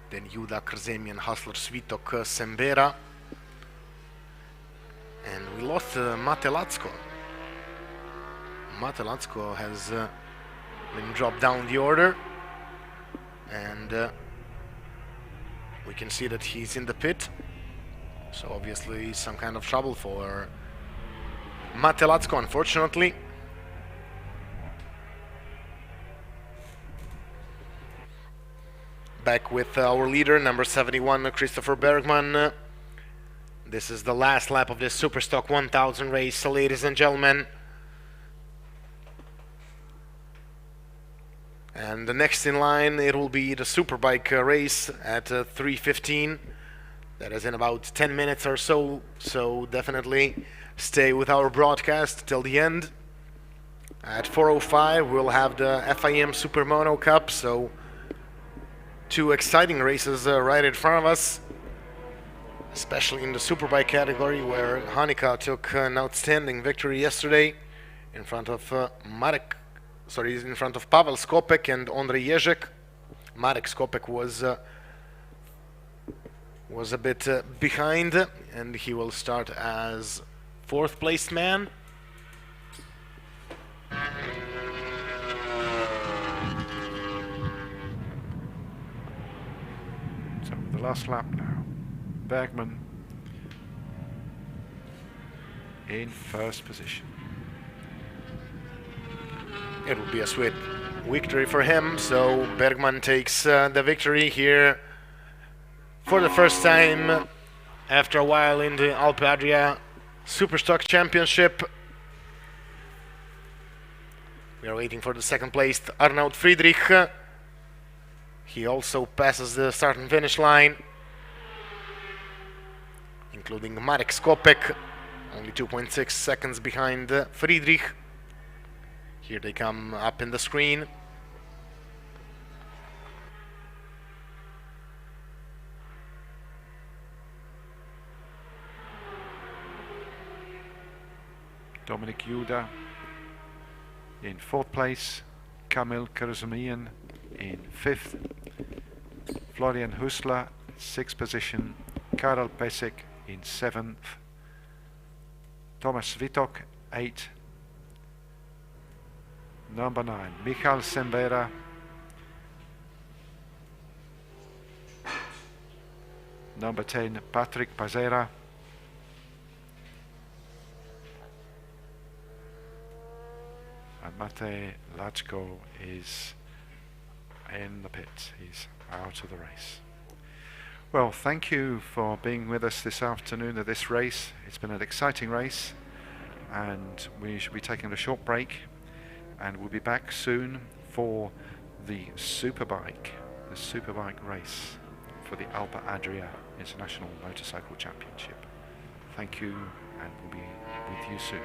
Then Juda, Krzemian, Hustler, Svitok, Sembera. And we lost Mate Lacko. Mate Lacko has been dropped down the order. And we can see that he's in the pit. So obviously some kind of trouble for Mate Lacko, unfortunately. Back with our leader, number 71, Christopher Bergman. This is the last lap of this Superstock 1000 race, ladies and gentlemen. And the next in line, it will be the Superbike race at 3:15. That is in about 10 minutes or so. So definitely stay with our broadcast till the end. At 4:05, we'll have the FIM Super Mono Cup. So 2 exciting races right in front of us, especially in the Superbike category, where Hanika took an outstanding victory yesterday in front of in front of Pavel Skopek and Ondrej Ježek. Marek Skopek was a bit behind, and he will start as 4th placed man. So the last lap now. Bergman in 1st position. It will be a sweet victory for him. So Bergman takes the victory here for the first time after a while in the Alpe Adria Superstock Championship. We are waiting for the second placed Arnaud Friedrich. He also passes the start and finish line, including Marek Skopek, only 2.6 seconds behind Friedrich. Here they come up in the screen. Dominik Juda in 4th place, Kamil Karazumian in 5th, Florian Husler 6th position, Karel Pesek in 7th, Thomas Vitok 8th, number 9 Michal Sembera, number 10 Patrick Pazera, and Matej Lachko is in the pits. He's out of the race. Well, thank you for being with us this afternoon at this race. It's been an exciting race, and we should be taking a short break, and we'll be back soon for the Superbike race for the Alpe Adria International Motorcycle Championship. Thank you, and we'll be with you soon.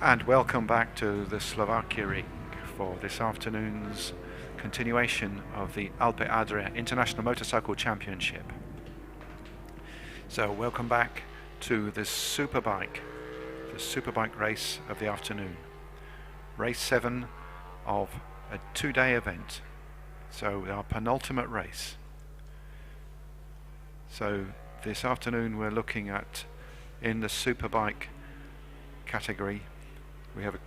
And welcome back to the Slovakia ring for this afternoon's continuation of the Alpe Adria International Motorcycle Championship. So welcome back to the Superbike race of the afternoon. Race 7 of a 2-day event. So our penultimate race. So this afternoon we're looking at, in the Superbike category, we have a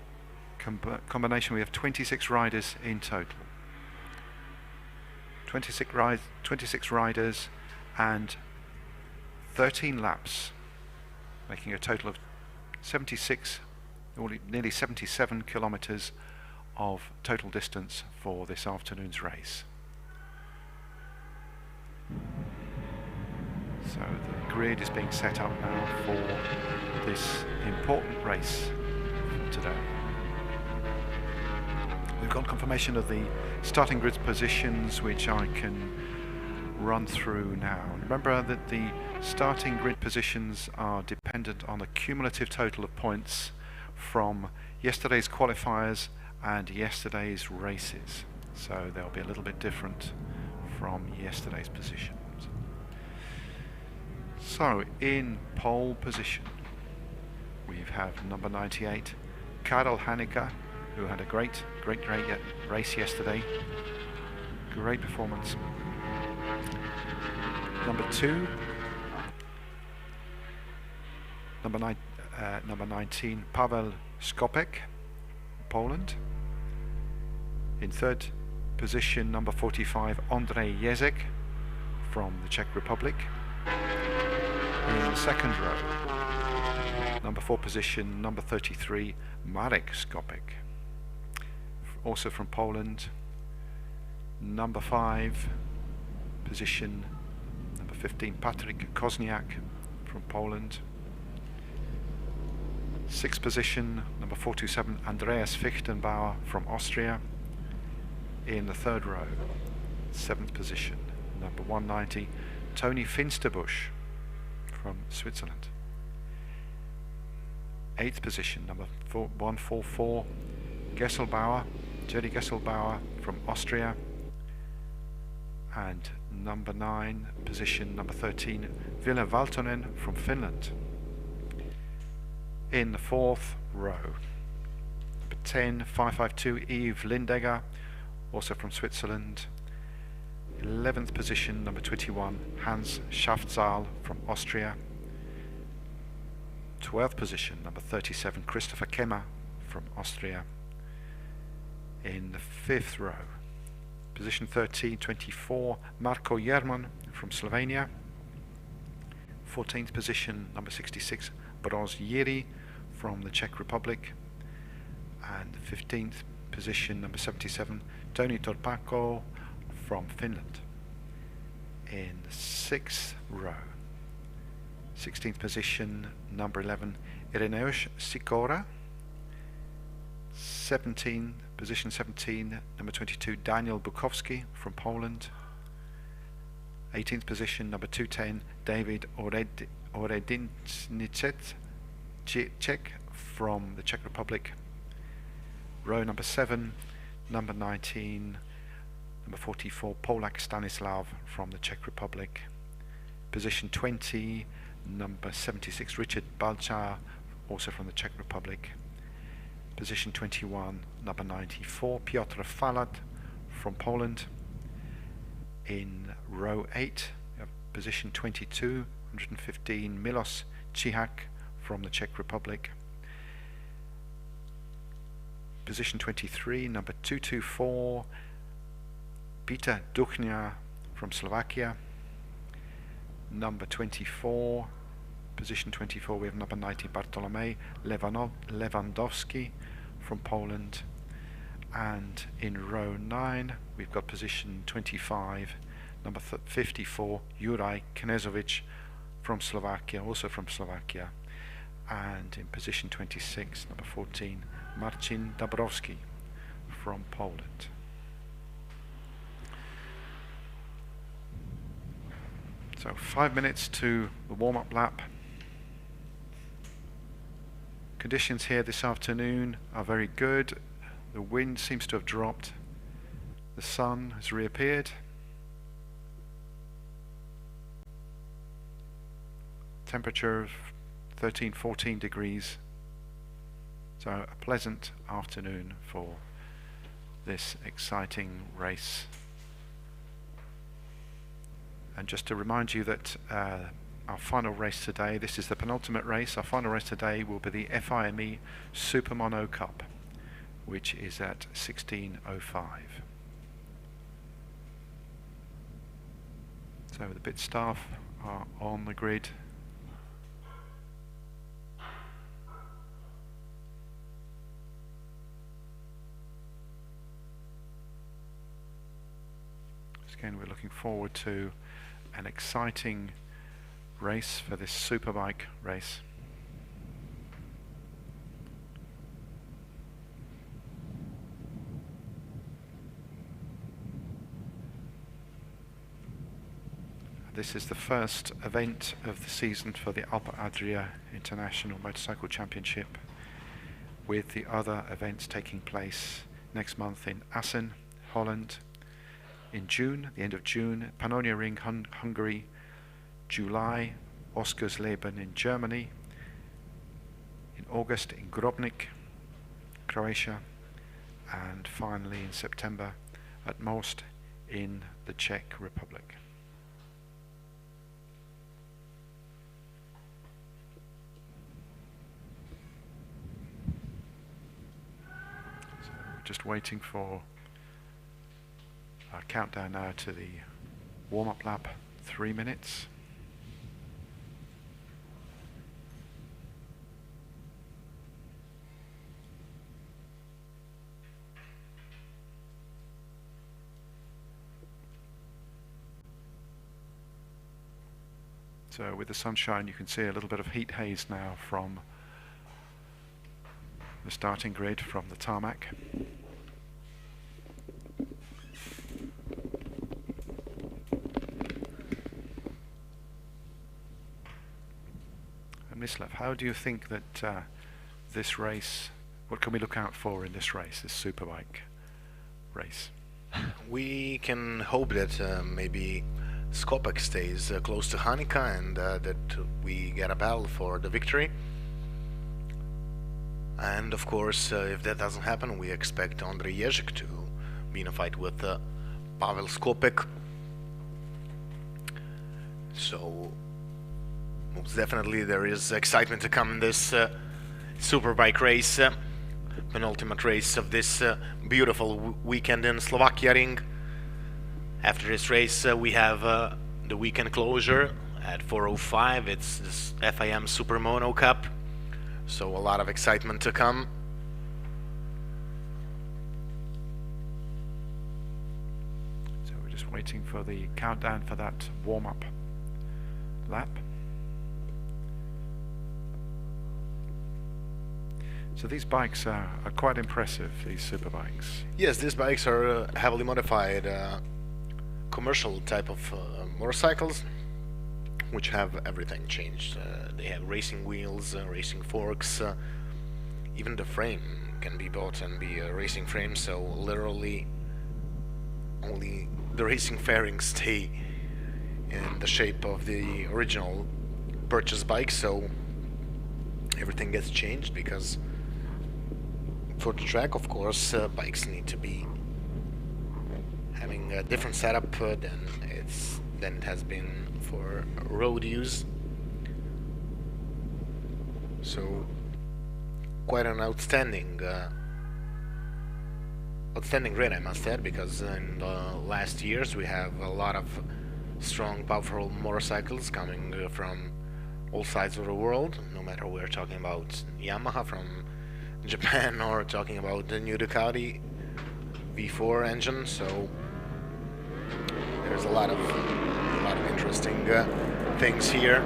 combination. We have 26 riders in total. 26 riders and 13 laps, making a total of 76, or nearly 77 kilometers of total distance for this afternoon's race. So the grid is being set up now for this important race for today. We've got confirmation of the starting grid positions, which I can run through now. Remember that the starting grid positions are dependent on the cumulative total of points from yesterday's qualifiers and yesterday's races. So they'll be a little bit different from yesterday's positions. So in pole position, we have number 98, Karel Hanika, who had a great race yesterday. Great performance. Number 2, number 19, Pavel Skopek, Poland. In third position, number 45, Ondrej Jezek from the Czech Republic. In the second row, number 4 position, number 33, Marek Skopek, also from Poland. Number 5 position, number 15, Patryk Kozniak from Poland. 6th position, number 427, Andreas Fichtenbauer from Austria. In the third row, 7th position, number 190, Tony Finsterbusch from Switzerland. 8th position, number 144, Jerry Gesselbauer from Austria. And number 9 position, number 13, Ville Valtonen from Finland. In the 4th row, number 10, 552, Yves Lindegger, also from Switzerland. 11th position, number 21, Hans Schaftzahl from Austria. 12th position, number 37, Christopher Kemmer from Austria. In the 5th row, position 13, 24, Marko Jerman from Slovenia. 14th position, number 66, Broz Jiri from the Czech Republic. And 15th position, number 77, Tony Torpako from Finland. In the 6th row, 16th position, number 11, Ireneusz Sikora. Position 17, number 22, Daniel Bukowski from Poland. 18th position, number 210, David Orednicet from the Czech Republic. Row number 7, number 19, number 44, Polak Stanislav from the Czech Republic. Position 20, number 76, Richard Balchar, also from the Czech Republic. Position 21, number 94, Piotr Falat from Poland. In row 8, position 22, 115, Milos Čihák from the Czech Republic. Position 23, number 224, Peter Duchnia from Slovakia. Number 24, position 24, we have number 90, Bartolomej Lewandowski from Poland. And in row 9, we've got position 25, number 54, Juraj Knezovic from Slovakia, also from Slovakia. And in position 26, number 14, Marcin Dabrowski from Poland. So 5 minutes to the warm-up lap. Conditions here this afternoon are very good. The wind seems to have dropped. The sun has reappeared. Temperature of 13-14 degrees. So a pleasant afternoon for this exciting race. And just to remind you that our final race today, this is the penultimate race, our final race today will be the FIME Supermono Cup, which is at 16:05. So the pit staff are on the grid. Again, we're looking forward to an exciting race for this Superbike race. This is the first event of the season for the Alpe Adria International Motorcycle Championship, with the other events taking place next month in Assen, Holland, in June, the end of June, Pannonia Ring, Hungary, July, Oscarsleben in Germany, in August in Grobnik, Croatia, and finally in September at Most in the Czech Republic. So we're just waiting for our countdown now to the warm-up lap, 3 minutes. So with the sunshine you can see a little bit of heat haze now from the starting grid, from the tarmac. Mislav, how do you think that this race, what can we look out for in this race, this Superbike race? We can hope that maybe Skopek stays close to Hanika and that we get a battle for the victory. And of course, if that doesn't happen, we expect Andrej Ježek to be in a fight with Pavel Skopek. So most definitely there is excitement to come in this Superbike race, penultimate race of this beautiful weekend in Slovakia ring. After this race we have the weekend closure at 4:05. It's this FIM Supermono Cup, so a lot of excitement to come. So we're just waiting for the countdown for that warm-up lap. So these bikes are quite impressive, these Superbikes. Yes, these bikes are heavily modified commercial type of motorcycles, which have everything changed. They have racing wheels, racing forks, even the frame can be bought and be a racing frame, so literally only the racing fairings stay in the shape of the original purchase bike, so everything gets changed because for the track, of course, bikes need to be having a different setup than it has been for road use. So quite an outstanding rate, I must add, because in the last years we have a lot of strong, powerful motorcycles coming from all sides of the world, no matter we're talking about Yamaha from Japan or talking about the new Ducati V4 engine. So there's a lot of interesting things here.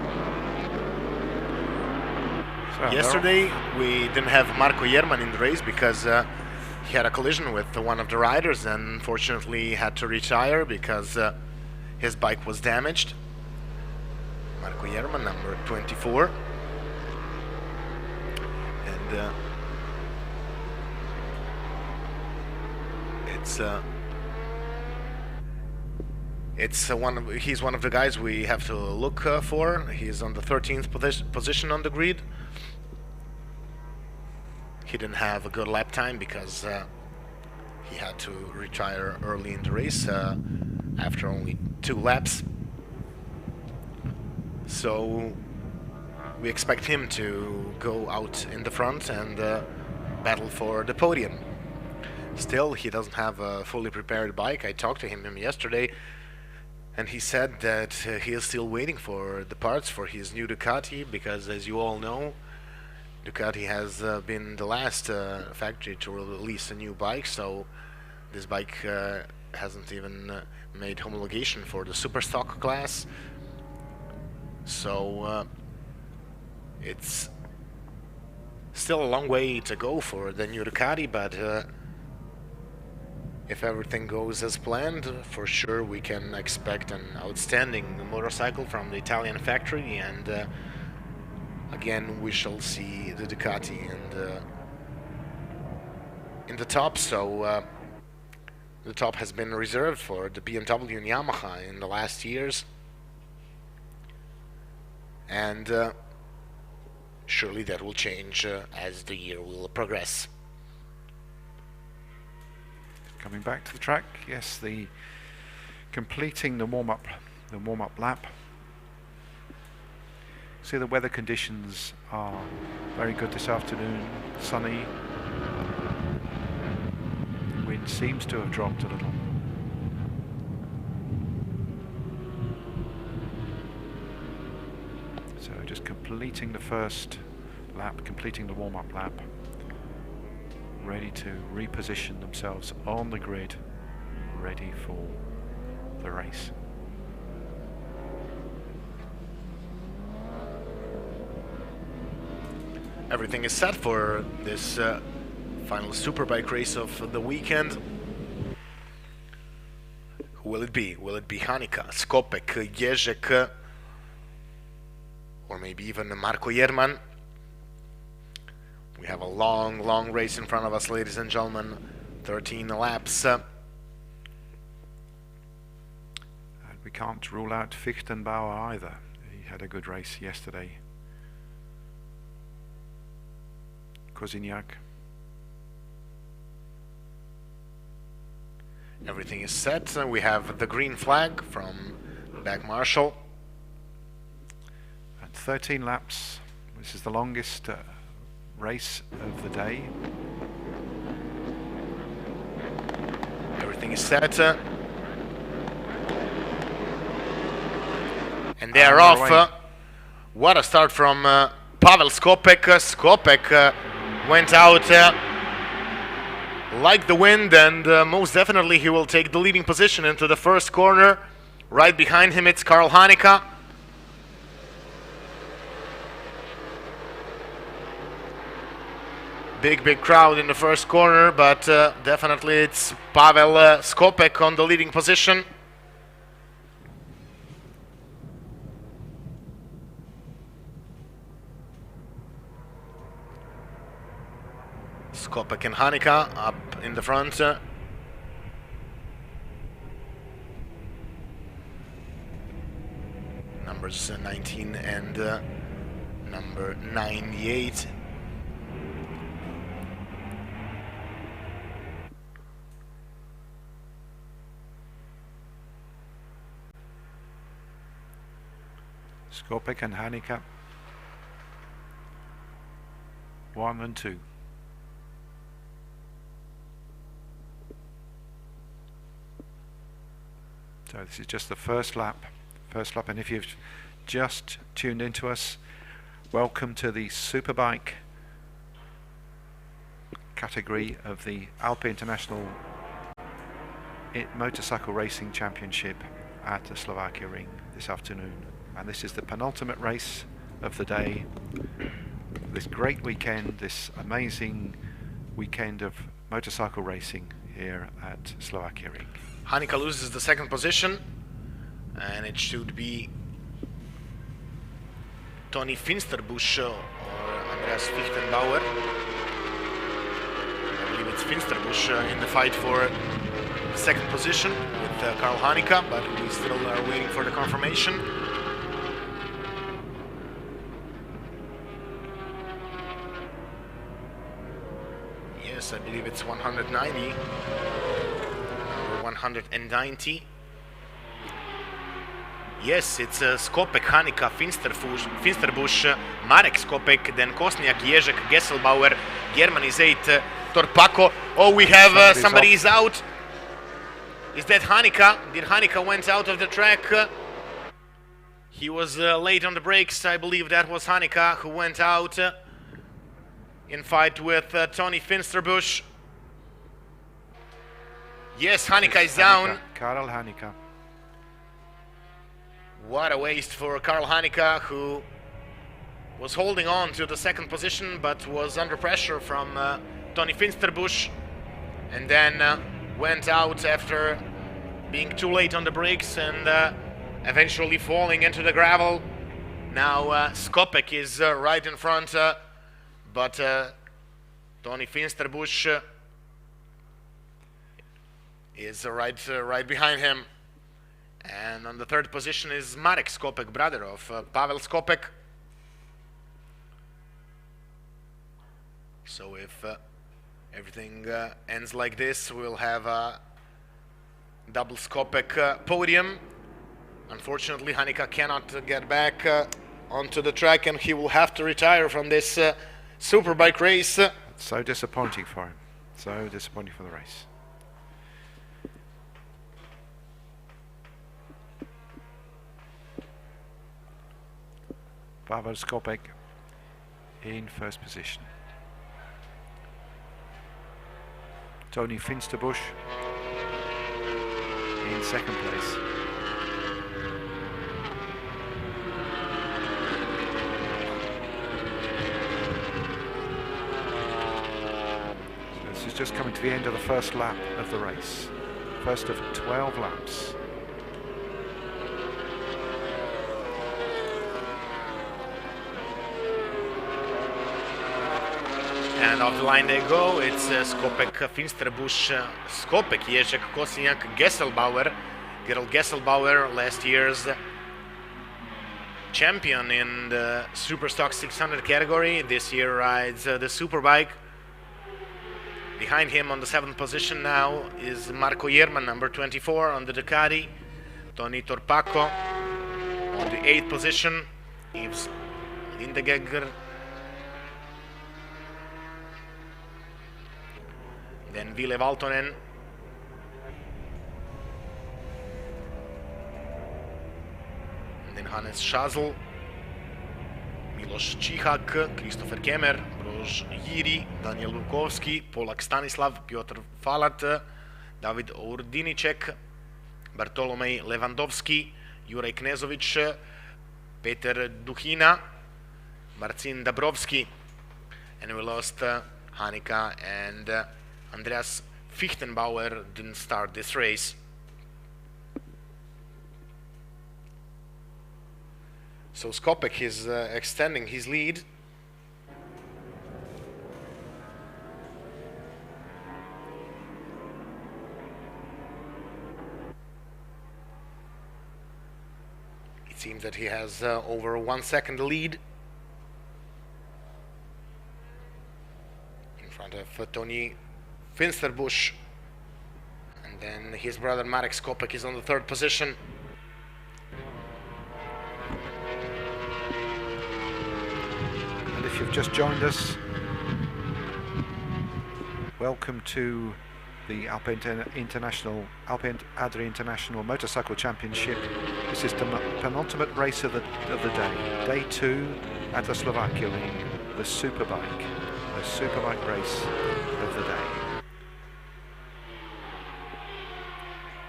So Yesterday we didn't have Marko Jerman in the race because he had a collision with one of the riders and unfortunately had to retire because his bike was damaged. Marko Jerman, number 24. And and he's one of the guys we have to look for. He's on the 13th position on the grid. He didn't have a good lap time because he had to retire early in the race after only 2 laps. So we expect him to go out in the front and battle for the podium. Still, he doesn't have a fully prepared bike. I talked to him yesterday, and he said that he is still waiting for the parts for his new Ducati, because as you all know, Ducati has been the last factory to release a new bike, so this bike hasn't even made homologation for the Superstock class. So it's still a long way to go for the new Ducati, but if everything goes as planned, for sure we can expect an outstanding motorcycle from the Italian factory, and again we shall see the Ducati in the top. So the top has been reserved for the BMW and Yamaha in the last years, and surely that will change as the year will progress. Coming back to the track, yes, completing the warm-up lap. See, the weather conditions are very good this afternoon, sunny. The wind seems to have dropped a little. So just completing the first lap, completing the warm-up lap, ready to reposition themselves on the grid, ready for the race. Everything is set for this final Superbike race of the weekend. Who will it be? Will it be Hanika, Skopek, Ježek, or maybe even Marko Jerman? We have a long race in front of us, ladies and gentlemen. 13 laps. And we can't rule out Fichtenbauer either. He had a good race yesterday. Kozinyak. Everything is set. We have the green flag from back marshal. At 13 laps. This is the longest race of the day. Everything is set. And they are off. What a start from Pavel Skopek. Skopek went out like the wind, and most definitely he will take the leading position into the first corner. Right behind him it's Karl Hanika. Big crowd in the first corner, but definitely it's Pavel Skopek on the leading position. Skopek and Hanika up in the front. Numbers 19 and number 98. Skopek and Hanika, 1 and 2. So this is just the first lap, and if you've just tuned into us, welcome to the Superbike category of the Alpe International Motorcycle Racing Championship at the Slovakia Ring this afternoon. And this is the penultimate race of the day. This great weekend, this amazing weekend of motorcycle racing here at Slovakia Ring. Hanika loses the second position, and it should be Tony Finsterbusch, or Andreas Fichtenbauer. I believe it's Finsterbusch in the fight for the second position with Karl Hanika, but we still are waiting for the confirmation. Yes, I believe it's 190. Number 190. Yes, it's Skopek, Hanika, Finsterbusch, Marek Skopek, then Kosniak, Ježek, Gesselbauer, Germany 8, Torpako. Oh, we have somebody is out. Is that Hanika? Did Hanika went out of the track? He was late on the brakes. I believe that was Hanika who went out in fight with Tony Finsterbusch. Yes, Hanika is down. Karl Hanika. What a waste for Karl Hanika, who was holding on to the second position but was under pressure from Tony Finsterbusch, and then went out after being too late on the brakes and eventually falling into the gravel. Now Skopek is right in front, but Tony Finsterbusch is right behind him. And on the third position is Marek Skopek, brother of Pavel Skopek. So if everything ends like this, we'll have a double Skopek podium. Unfortunately, Hanika cannot get back onto the track, and he will have to retire from this Superbike race. It's so disappointing for him. So disappointing for the race. Pavel Skopek in first position. Tony Finsterbusch in second place. So this is just coming to the end of the first lap of the race. First of 12 laps. And off the line they go. It's Skopek, Finsterbusch, Skopek, Ježek, Kosniak, Gesselbauer. Gerald Gesselbauer, last year's champion in the Superstock 600 category. This year rides the Superbike. Behind him on the 7th position now is Marko Jerman, number 24 on the Ducati. Tony Torpako on the 8th position. Yves Lindegger. Then Ville Valtonen. And then Hannes Schazl. Miloš Čihak, Christopher Kemer, Brož Jiri, Daniel Lukovski, Polak Stanislav, Piotr Falat, David Ordiniček, Bartolomej Levandovski, Juraj Knezović, Peter Duhina, Marcin Dabrovski. And we lost Hanika and Andreas Fichtenbauer didn't start this race. So Skopek is extending his lead. It seems that he has over 1 second lead in front of Tony Finsterbusch, and then his brother Marek Skopek is on the 3rd position. And if you've just joined us, welcome to the Alpe Adria International Motorcycle Championship. This is the penultimate race of the day, day 2 at the Slovakia ring, the Superbike race of the day.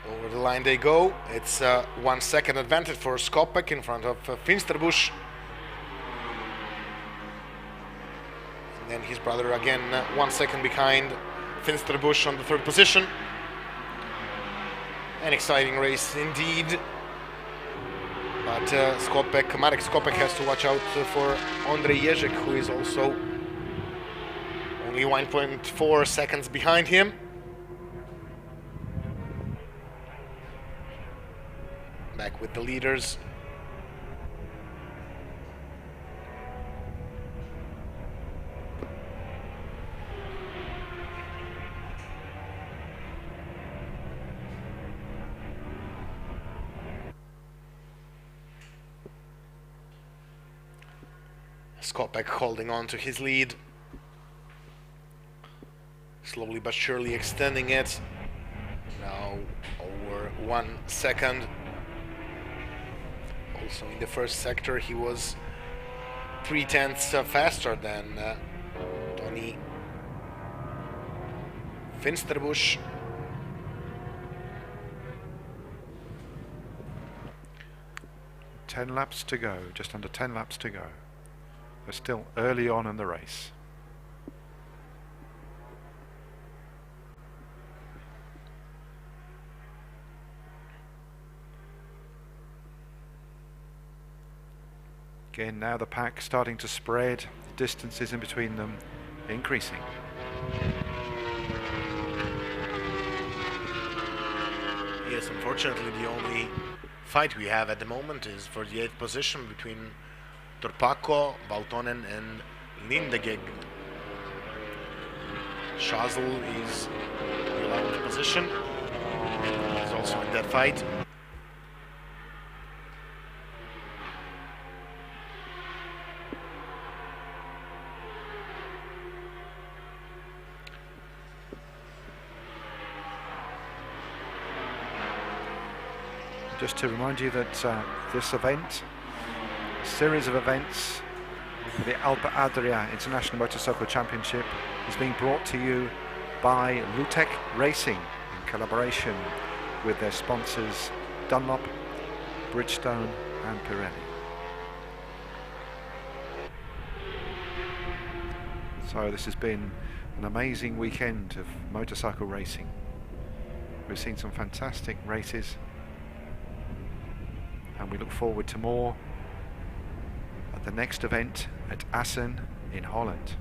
Over the line they go. It's 1 second advantage for Skopek in front of Finsterbusch. And then his brother again 1 second behind Finsterbusch on the 3rd position. An exciting race indeed. But Marek Skopek has to watch out for Ondrej Ježek, who is also only 1.4 seconds behind him. Back with the leaders. Skopek holding on to his lead, slowly but surely extending it. Now over 1 second. Also in the first sector he was 0.3 faster than Tony Finsterbusch. Ten laps to go, just under 10 laps to go. We're still early on in the race. Again, now the pack starting to spread, distances in between them increasing. Yes, unfortunately the only fight we have at the moment is for the 8th position between Turpako, Baltonen and Lindegeg. Schazl is in the 11th position. He's also in that fight. Just to remind you that this event, series of events, the Alpe Adria International Motorcycle Championship, is being brought to you by Lutech Racing in collaboration with their sponsors Dunlop, Bridgestone and Pirelli. So this has been an amazing weekend of motorcycle racing. We've seen some fantastic races and we look forward to more at the next event at Assen in Holland,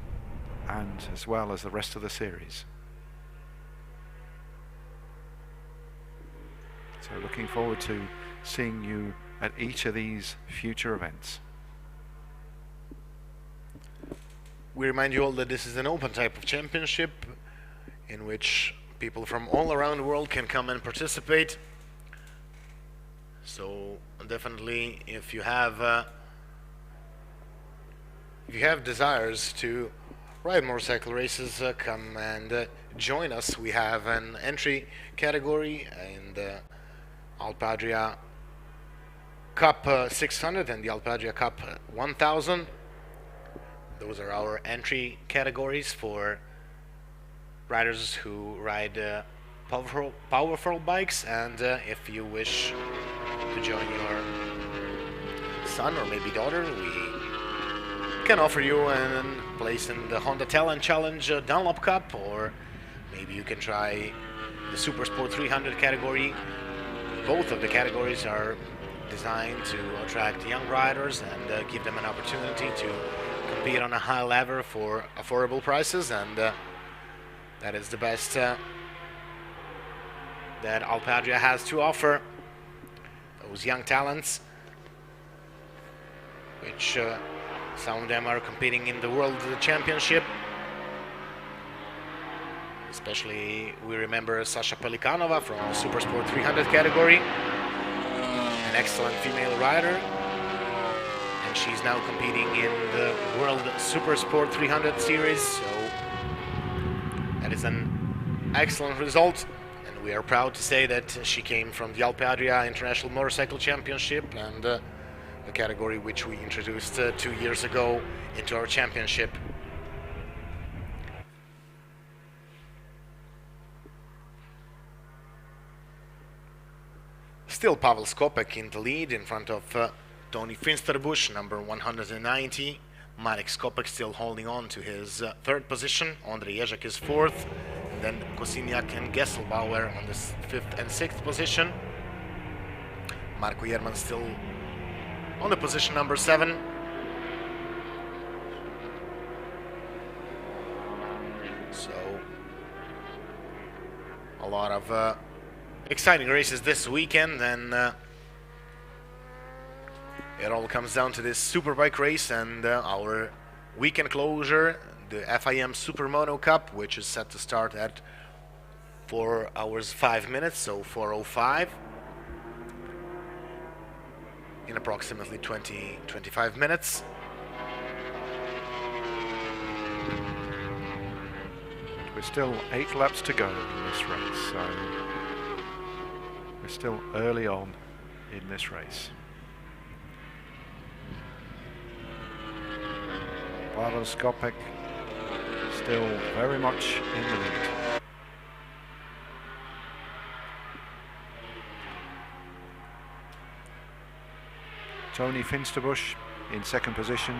and as well as the rest of the series. So looking forward to seeing you at each of these future events. We remind you all that this is an open type of championship in which people from all around the world can come and participate. So definitely, if you have desires to ride motorcycle races, come and join us. We have an entry category in the Alpe Adria Cup 600 and the Alpe Adria Cup 1000. Those are our entry categories for riders who ride powerful bikes, and if you wish to join your son or maybe daughter, we can offer you a place in the Honda Talent Challenge Dunlop Cup, or maybe you can try the Super Sport 300 category. Both of the categories are designed to attract young riders and give them an opportunity to compete on a high level for affordable prices, and that is the best that Alpe Adria has to offer. Those young talents, which some of them are competing in the World Championship. Especially we remember Sasha Pelikanova from the Super Sport 300 category, an excellent female rider, and she's now competing in the World Super Sport 300 series, so that is an excellent result. We are proud to say that she came from the Alpe Adria International Motorcycle Championship, and the category which we introduced 2 years ago into our championship. Still Pavel Skopek in the lead in front of Tony Finsterbusch, number 190. Marek Skopek still holding on to his third position. Ondrej Ježek is fourth. And then Kosiniak and Gesselbauer on the 5th and 6th position. Marko Jerman still on the position number 7. So a lot of exciting races this weekend, and it all comes down to this Superbike race and our weekend closure, the FIM Supermoto Cup, which is set to start at 4 hours 5 minutes, so 4:05, in approximately 20-25 minutes. We're still 8 laps to go in this race, so we're still early on in this race. Pavel Skopek still very much in the lead. Tony Finsterbusch in second position.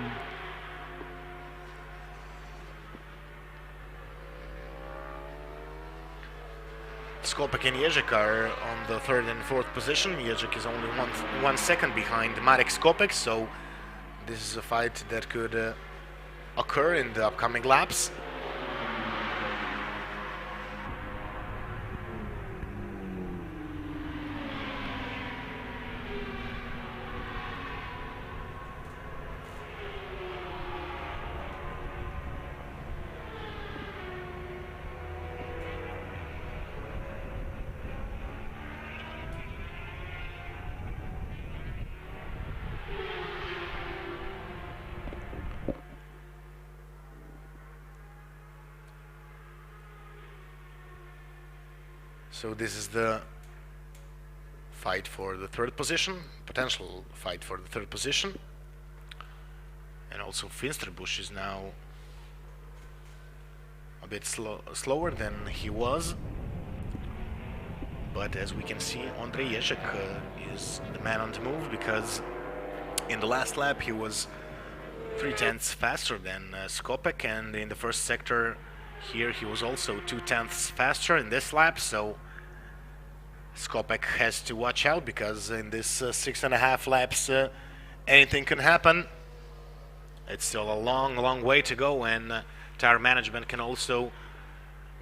Skopek and Ježek are on the 3rd and 4th position. Ježek is only one second behind Marek Skopek, so this is a fight that could occur in the upcoming laps. So this is the fight for the 3rd position, potential fight for the 3rd position. And also Finsterbusch is now a bit slower than he was. But as we can see, Andrei Ježek is the man on the move, because in the last lap he was 0.3 faster than Skopek, and in the first sector here he was also 0.2 faster in this lap, so Skopek has to watch out, because in this 6.5 laps anything can happen. It's still a long way to go, and tire management can also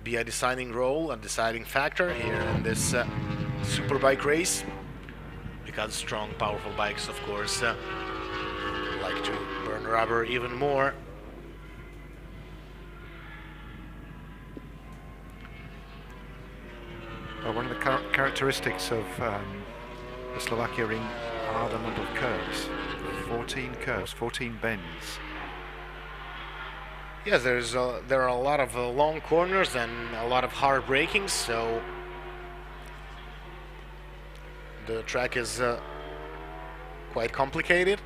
be a deciding role, a deciding factor here in this Superbike race, because strong, powerful bikes, of course, like to burn rubber even more. One of the characteristics of the Slovakia ring are the number of curves. 14 curves, 14 bends. Yes, there are a lot of long corners and a lot of hard braking, so the track is quite complicated.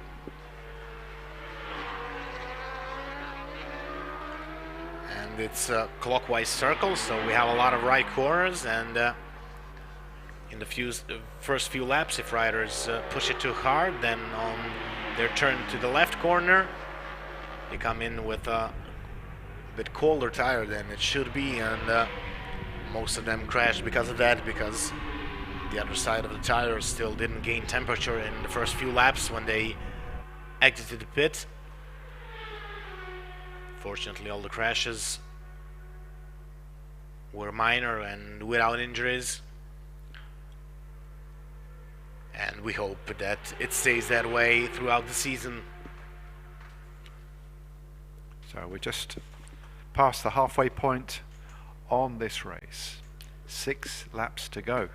And it's a clockwise circle, so we have a lot of right corners, and in the first few laps, if riders push it too hard, then on their turn to the left corner, they come in with a bit colder tire than it should be, and most of them crashed because of that, because the other side of the tire still didn't gain temperature in the first few laps when they exited the pit. Fortunately, all the crashes were minor and without injuries. And we hope that it stays that way throughout the season. So we're just past the halfway point on this race. 6 laps to go.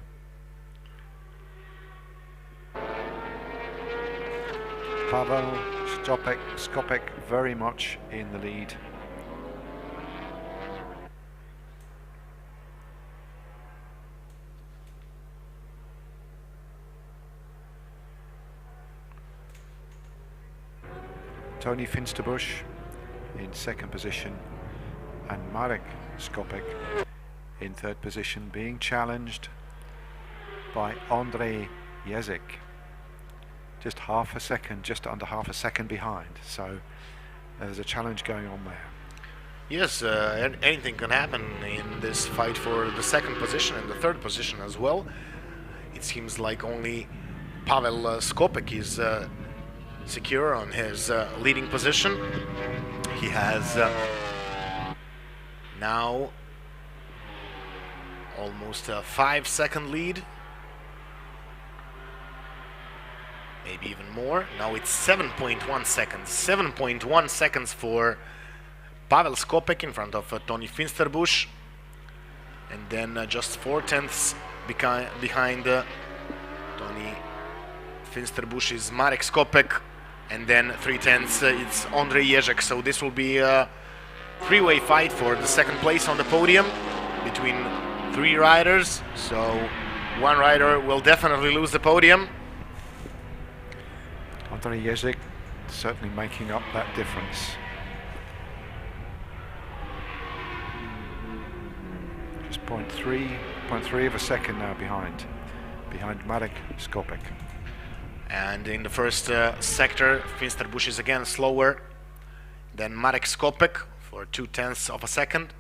Pavel Skopek very much in the lead. Tony Finsterbusch in second position, and Marek Skopek in third position, being challenged by Andrei Ježek. Just half a second, just under half a second behind. So there's a challenge going on there. Yes, anything can happen in this fight for the second position and the third position as well. It seems like only Pavel Skopek is secure on his leading position. He has now almost a 5-second lead. Maybe even more. Now it's 7.1 seconds. 7.1 seconds for Pavel Skopek in front of Tony Finsterbusch. And then just 4/10 behind Tony Finsterbusch is Marek Skopek. And then 3/10 it's Ondrej Ježek. So this will be a three-way fight for the second place on the podium between 3 riders. So one rider will definitely lose the podium. Ondrej Ježek certainly making up that difference. Just 0.3 of a second now behind Marek Skopek. And in the first sector, Finsterbusch is again slower than Marek Skopek for 0.2 of a second.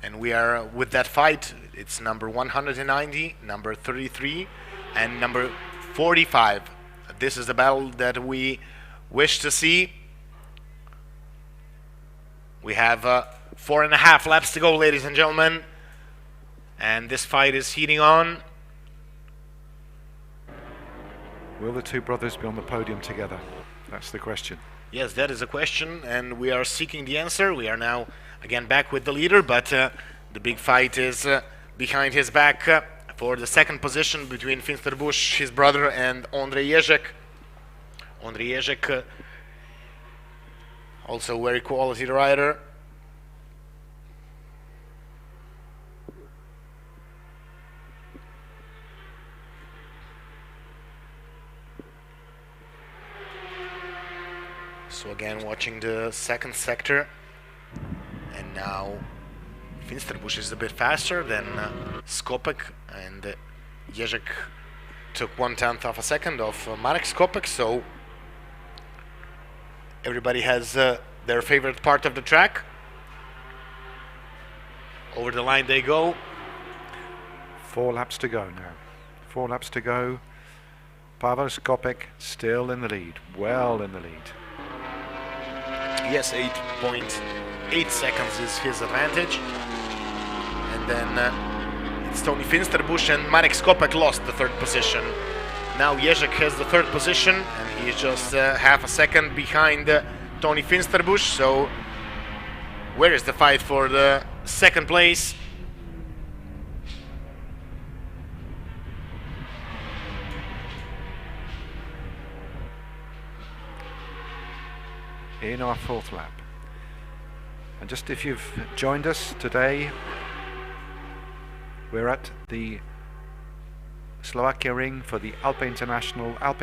And we are with that fight. It's number 190, number 33, and number 45. This is the battle that we wish to see. We have 4.5 laps to go, ladies and gentlemen. And this fight is heating on. Will the two brothers be on the podium together? That's the question. Yes, that is a question, and we are seeking the answer. We are now again back with the leader, but the big fight is behind his back for the second position between Finsterbusch, his brother, and Ondrej Ježek. Ondrej Ježek, also very quality rider. So again, watching the second sector, and now Finsterbusch is a bit faster than Skopek, and Ježek took 1/10 of a second of Marek Skopek, so everybody has their favorite part of the track. Over the line they go. 4 laps to go now. 4 laps to go. Pavel Skopek still in the lead, well in the lead. Yes, 8.8 seconds is his advantage. And then it's Tony Finsterbusch, and Marek Skopek lost the third position. Now Ježek has the third position, and he's just half a second behind Tony Finsterbusch. So where is the fight for the second place? In our 4th lap. And just if you've joined us today, we're at the Slovakia ring for the Alpe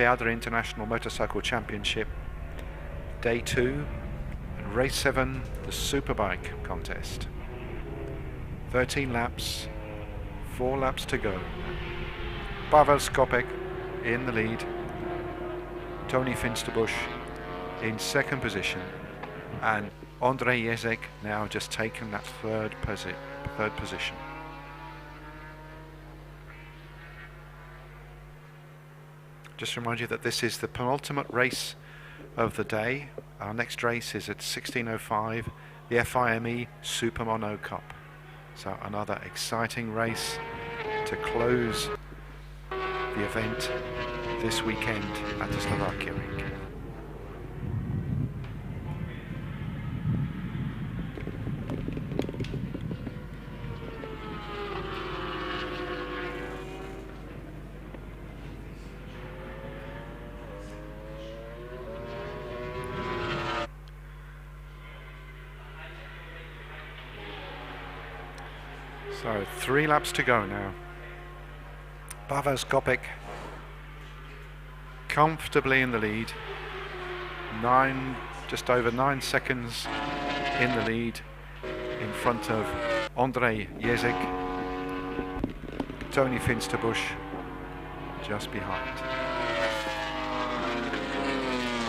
Adria International Motorcycle Championship, Day 2, and Race 7, the Superbike contest. 13 laps, 4 laps to go. Pavel Skopek in the lead, Tony Finsterbusch in second position, and Ondrej Ježek now just taken that third position. Just remind you that this is the penultimate race of the day. Our next race is at 16:05, the FIME Super Mono Cup. So another exciting race to close the event this weekend at the Slovakia ring. So 3 laps to go now. Pavel Skopek comfortably in the lead. Just over 9 seconds in the lead in front of Ondrej Ježek. Tony Finsterbusch just behind.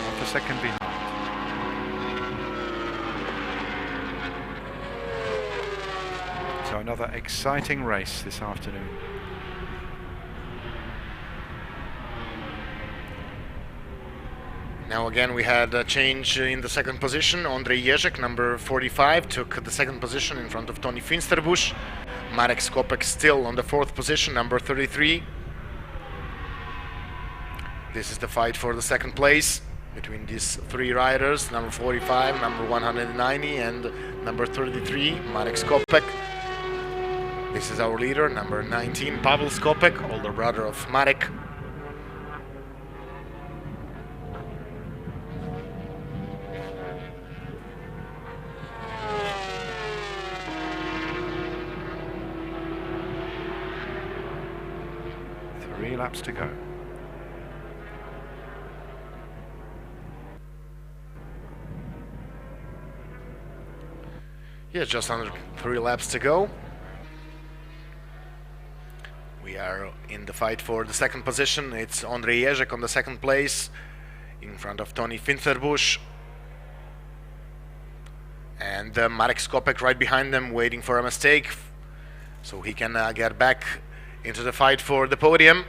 Half a second behind. So another exciting race this afternoon. Now again we had a change in the second position. Andrei Ježek, number 45, took the second position in front of Tony Finsterbusch. Marek Skopek still on the fourth position, number 33. This is the fight for the second place between these three riders, number 45, number 190 and number 33, Marek Skopek. This is our leader, number 19, Pavel Skopek, older brother of Marek. Three laps to go. Yeah, just under 3 laps to go. We are in the fight for the second position. It's Andrei Ježek on the second place in front of Tony Finsterbusch. And Marek Skopek right behind them, waiting for a mistake so he can get back into the fight for the podium.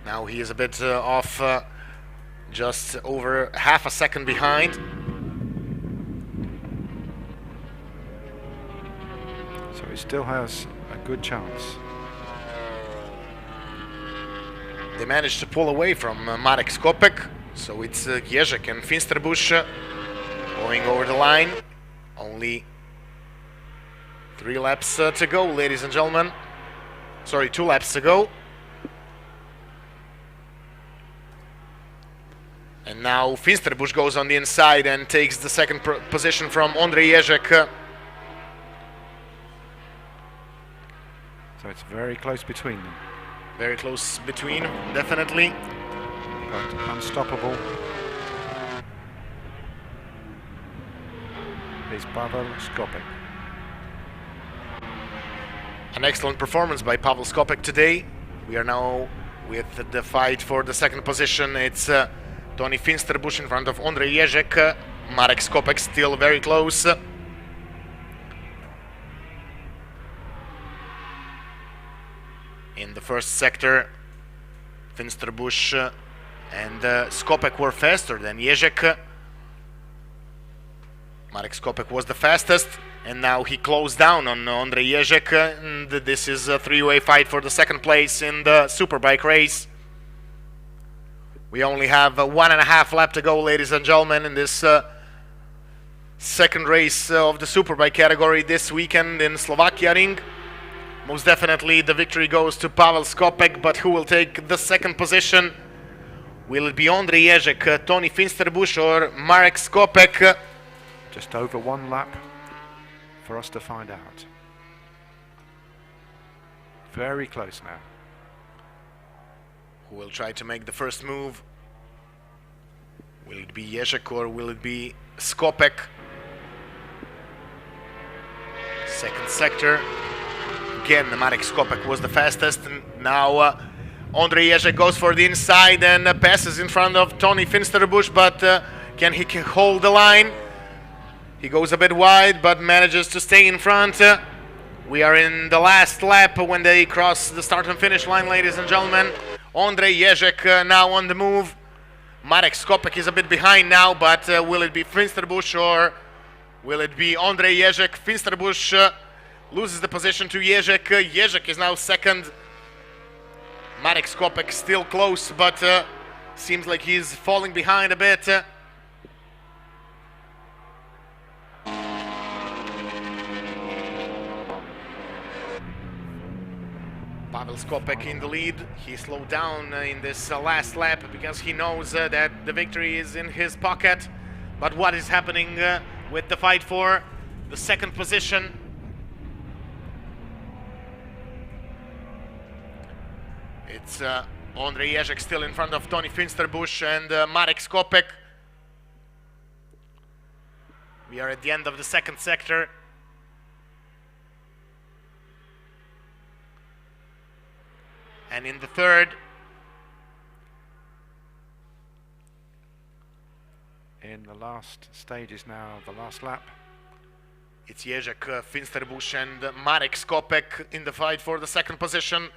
Now he is a bit off, just over half a second behind. So he still has a good chance. They managed to pull away from Marek Skopek, so it's Ježek and Finsterbusch going over the line. Only 3 laps to go, ladies and gentlemen. Sorry, 2 laps to go. And now Finsterbusch goes on the inside and takes the second position from Andrei Ježek. So it's very close between them. Very close between, definitely. But unstoppable is Pavel Skopek. An excellent performance by Pavel Skopek today. We are now with the fight for the second position. It's Tony Finsterbusch in front of Andrei Ježek. Marek Skopek still very close. In the first sector, Finsterbusch and Skopek were faster than Ježek. Marek Skopek was the fastest, and now he closed down on Andrei Ježek. And this is a three-way fight for the second place in the Superbike race. We only have 1.5 lap to go, ladies and gentlemen, in this second race of the Superbike category this weekend in Slovakia ring. Most definitely the victory goes to Pavel Skopek, but who will take the second position? Will it be Andrei Ježek, Tony Finsterbusch or Marek Skopek? Just over 1 lap for us to find out. Very close now. Who will try to make the first move? Will it be Ježek or will it be Skopek? Second sector. Again, Marek Skopek was the fastest. And now Andrei Ježek goes for the inside and passes in front of Tony Finsterbusch, but can he hold the line? He goes a bit wide, but manages to stay in front. We are in the last lap when they cross the start and finish line, ladies and gentlemen. Andrei Ježek now on the move. Marek Skopek is a bit behind now, but will it be Finsterbusch or will it be Andrei Ježek? Finsterbusch loses the position to Ježek. Ježek is now second. Marek Skopek still close, but seems like he's falling behind a bit. Pavel Skopek in the lead. He slowed down in this last lap because he knows that the victory is in his pocket. But what is happening with the fight for the second position? It's Andrei Ježek still in front of Tony Finsterbusch and Marek Skopek. We are at the end of the second sector. And in the third, in the last stages now, the last lap, it's Ježek, Finsterbusch and Marek Skopek in the fight for the second position.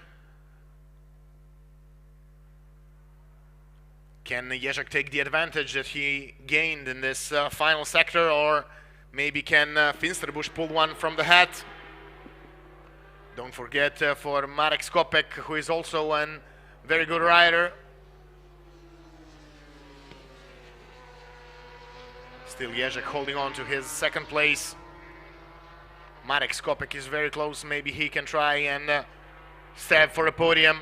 Can Ježek take the advantage that he gained in this final sector, or maybe can Finsterbusch pull one from the hat? Don't forget for Marek Skopek, who is also a very good rider. Still Ježek holding on to his second place. Marek Skopek is very close. Maybe he can try and stab for a podium.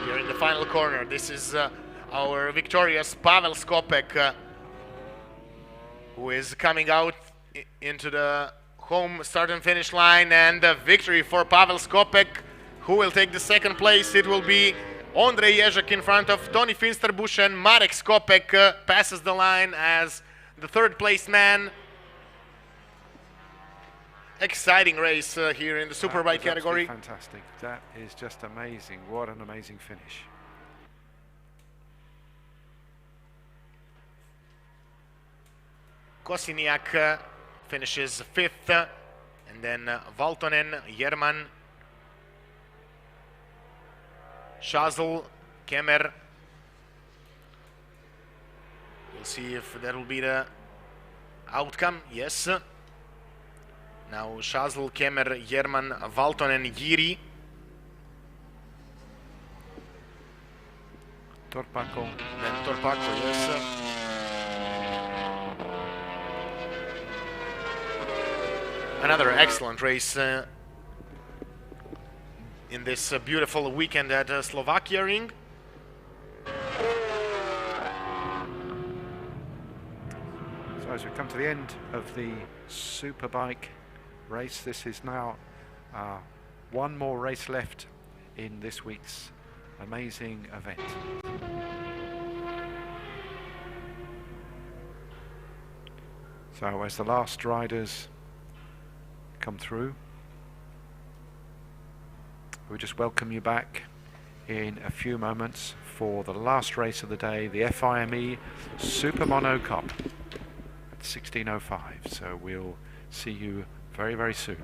Here in the final corner, this is our victorious Pavel Skopek, who is coming out into the home start and finish line, and a victory for Pavel Skopek. Who will take the second place? It will be Ondrej Ježek in front of Toni Finsterbusch, and Marek Skopek passes the line as the third place man. Exciting race here in the Superbike category. Fantastic. That is just amazing. What an amazing finish. Kosiniak finishes fifth, and then Valtonen, Jerman, Schazl, Kemmer. We'll see if that will be the outcome. Yes. Now Schazl, Kemmer, Jerman, Valtonen, Jiri. Torpako. Then Torpako, yes. Another excellent race in this beautiful weekend at Slovakia ring. So as we come to the end of the Superbike race, this is now one more race left in this week's amazing event. So as the last riders come through, we just welcome you back in a few moments for the last race of the day, the FIME Super Mono Cup at 16:05. So we'll see you very, very soon.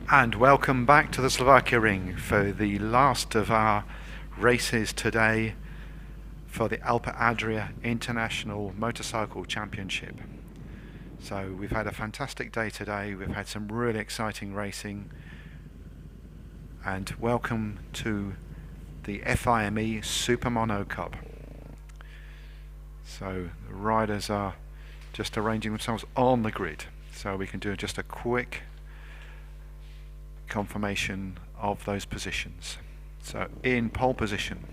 And welcome back to the Slovakia Ring for the last of our races today for the Alpe Adria International Motorcycle Championship. So we've had a fantastic day today, we've had some really exciting racing, and welcome to the FIME Super Mono Cup. So the riders are just arranging themselves on the grid, so we can do just a quick confirmation of those positions. So in pole position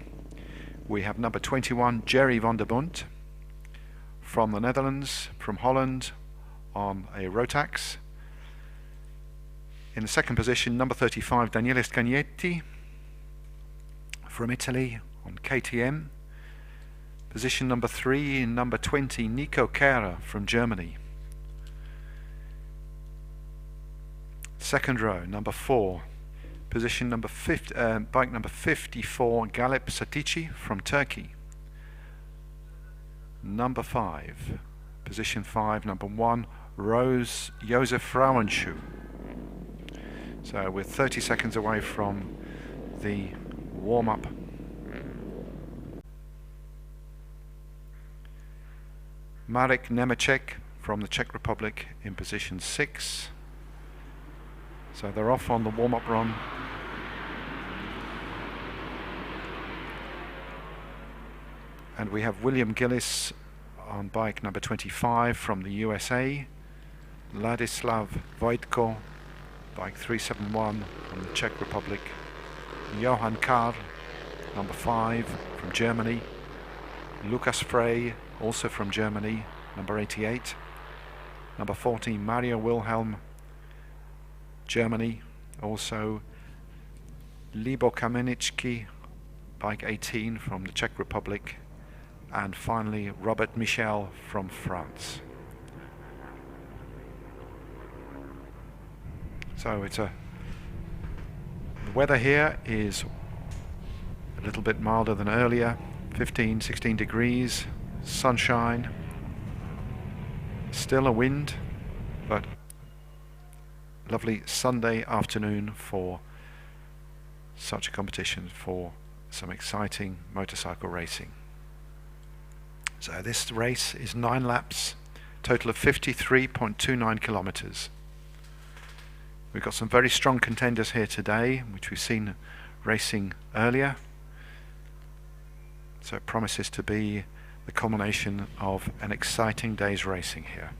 we have number 21 Jerry van der Bunt from the Netherlands, from Holland, on a Rotax. In the second position, number 35 Daniele Scagnetti from Italy on KTM. Position number 3, number 20 Nico Kehrer from Germany. Second row, number 4, position number 50, bike number 54, Galip Satici from Turkey. Number 5, position 5, number 1, Rose Josef Frauenschuh. So we're 30 seconds away from the warm-up. Marek Nemeček from the Czech Republic in position 6. So they're off on the warm-up run. And we have William Gillis on bike number 25 from the USA. Ladislav Vojtko, bike 371 from the Czech Republic. Johan Karl, number 5 from Germany. Lukas Frey, also from Germany, number 88. Number 14, Mario Wilhelm, Germany. Also Libo Kamenicki, bike 18 from the Czech Republic. And finally Robert Michel from France. So the weather here is a little bit milder than earlier, 15, 16 degrees, sunshine, still a wind, but lovely Sunday afternoon for such a competition, for some exciting motorcycle racing. So this race is 9 laps, total of 53.29 kilometers. We've got some very strong contenders here today, which we've seen racing earlier. So it promises to be the culmination of an exciting day's racing here.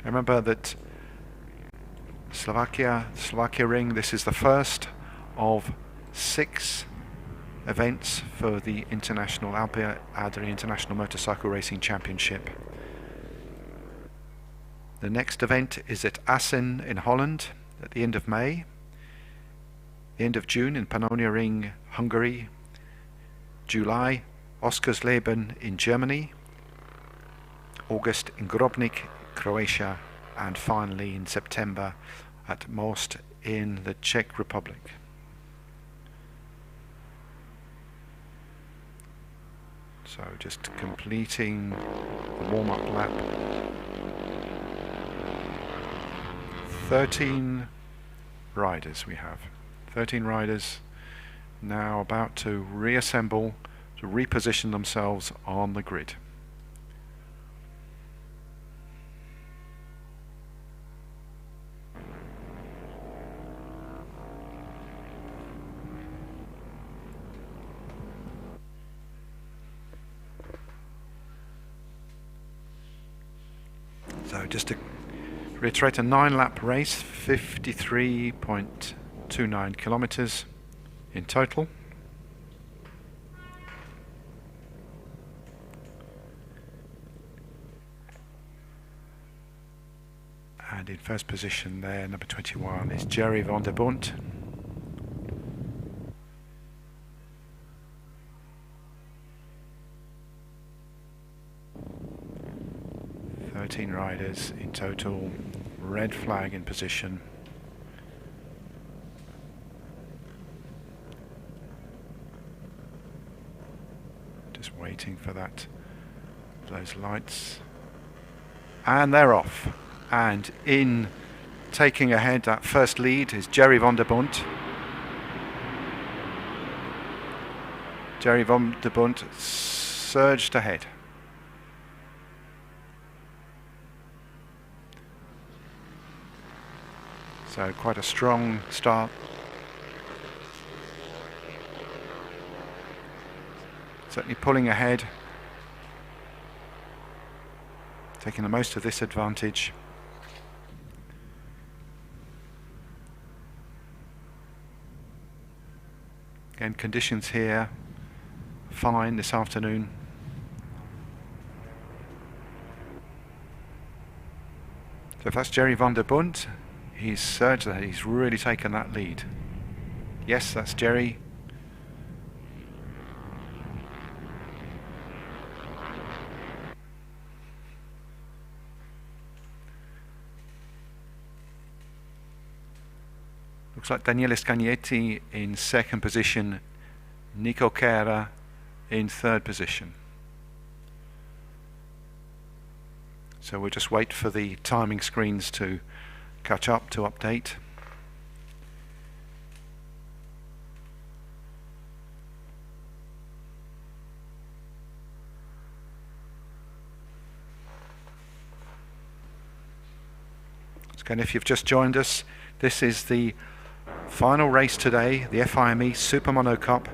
Remember that Slovakia Ring, this is the first of 6 events for the International Alpe Adria International Motorcycle Racing Championship. The next event is at Assen in Holland at the end of May, the end of June in Pannonia Ring, Hungary, July, Oskarsleben in Germany, August in Grobnik, Croatia, and finally in September at Most in the Czech Republic. So just completing the warm-up lap. 13 riders we have. 13 riders now about to reassemble, to reposition themselves on the grid. So just to reiterate, a 9-lap race, 53.29 kilometers in total. And in first position there, number 21 is Jerry van der Bunt. Riders in total, red flag in position. Just waiting for those lights. And they're off. And in taking ahead that first lead is Jerry van der Bundt. Jerry van der Bundt surged ahead. So quite a strong start. Certainly pulling ahead, taking the most of this advantage. Again, conditions here fine this afternoon. So if that's Jerry van der Bundt, he's surged ahead, he's really taken that lead. Yes, that's Jerry. Looks like Daniele Scagnetti in second position, Nico Kera in third position. So we'll just wait for the timing screens to catch up, to update. Again, if you've just joined us, this is the final race today, the FIME Super Mono Cup,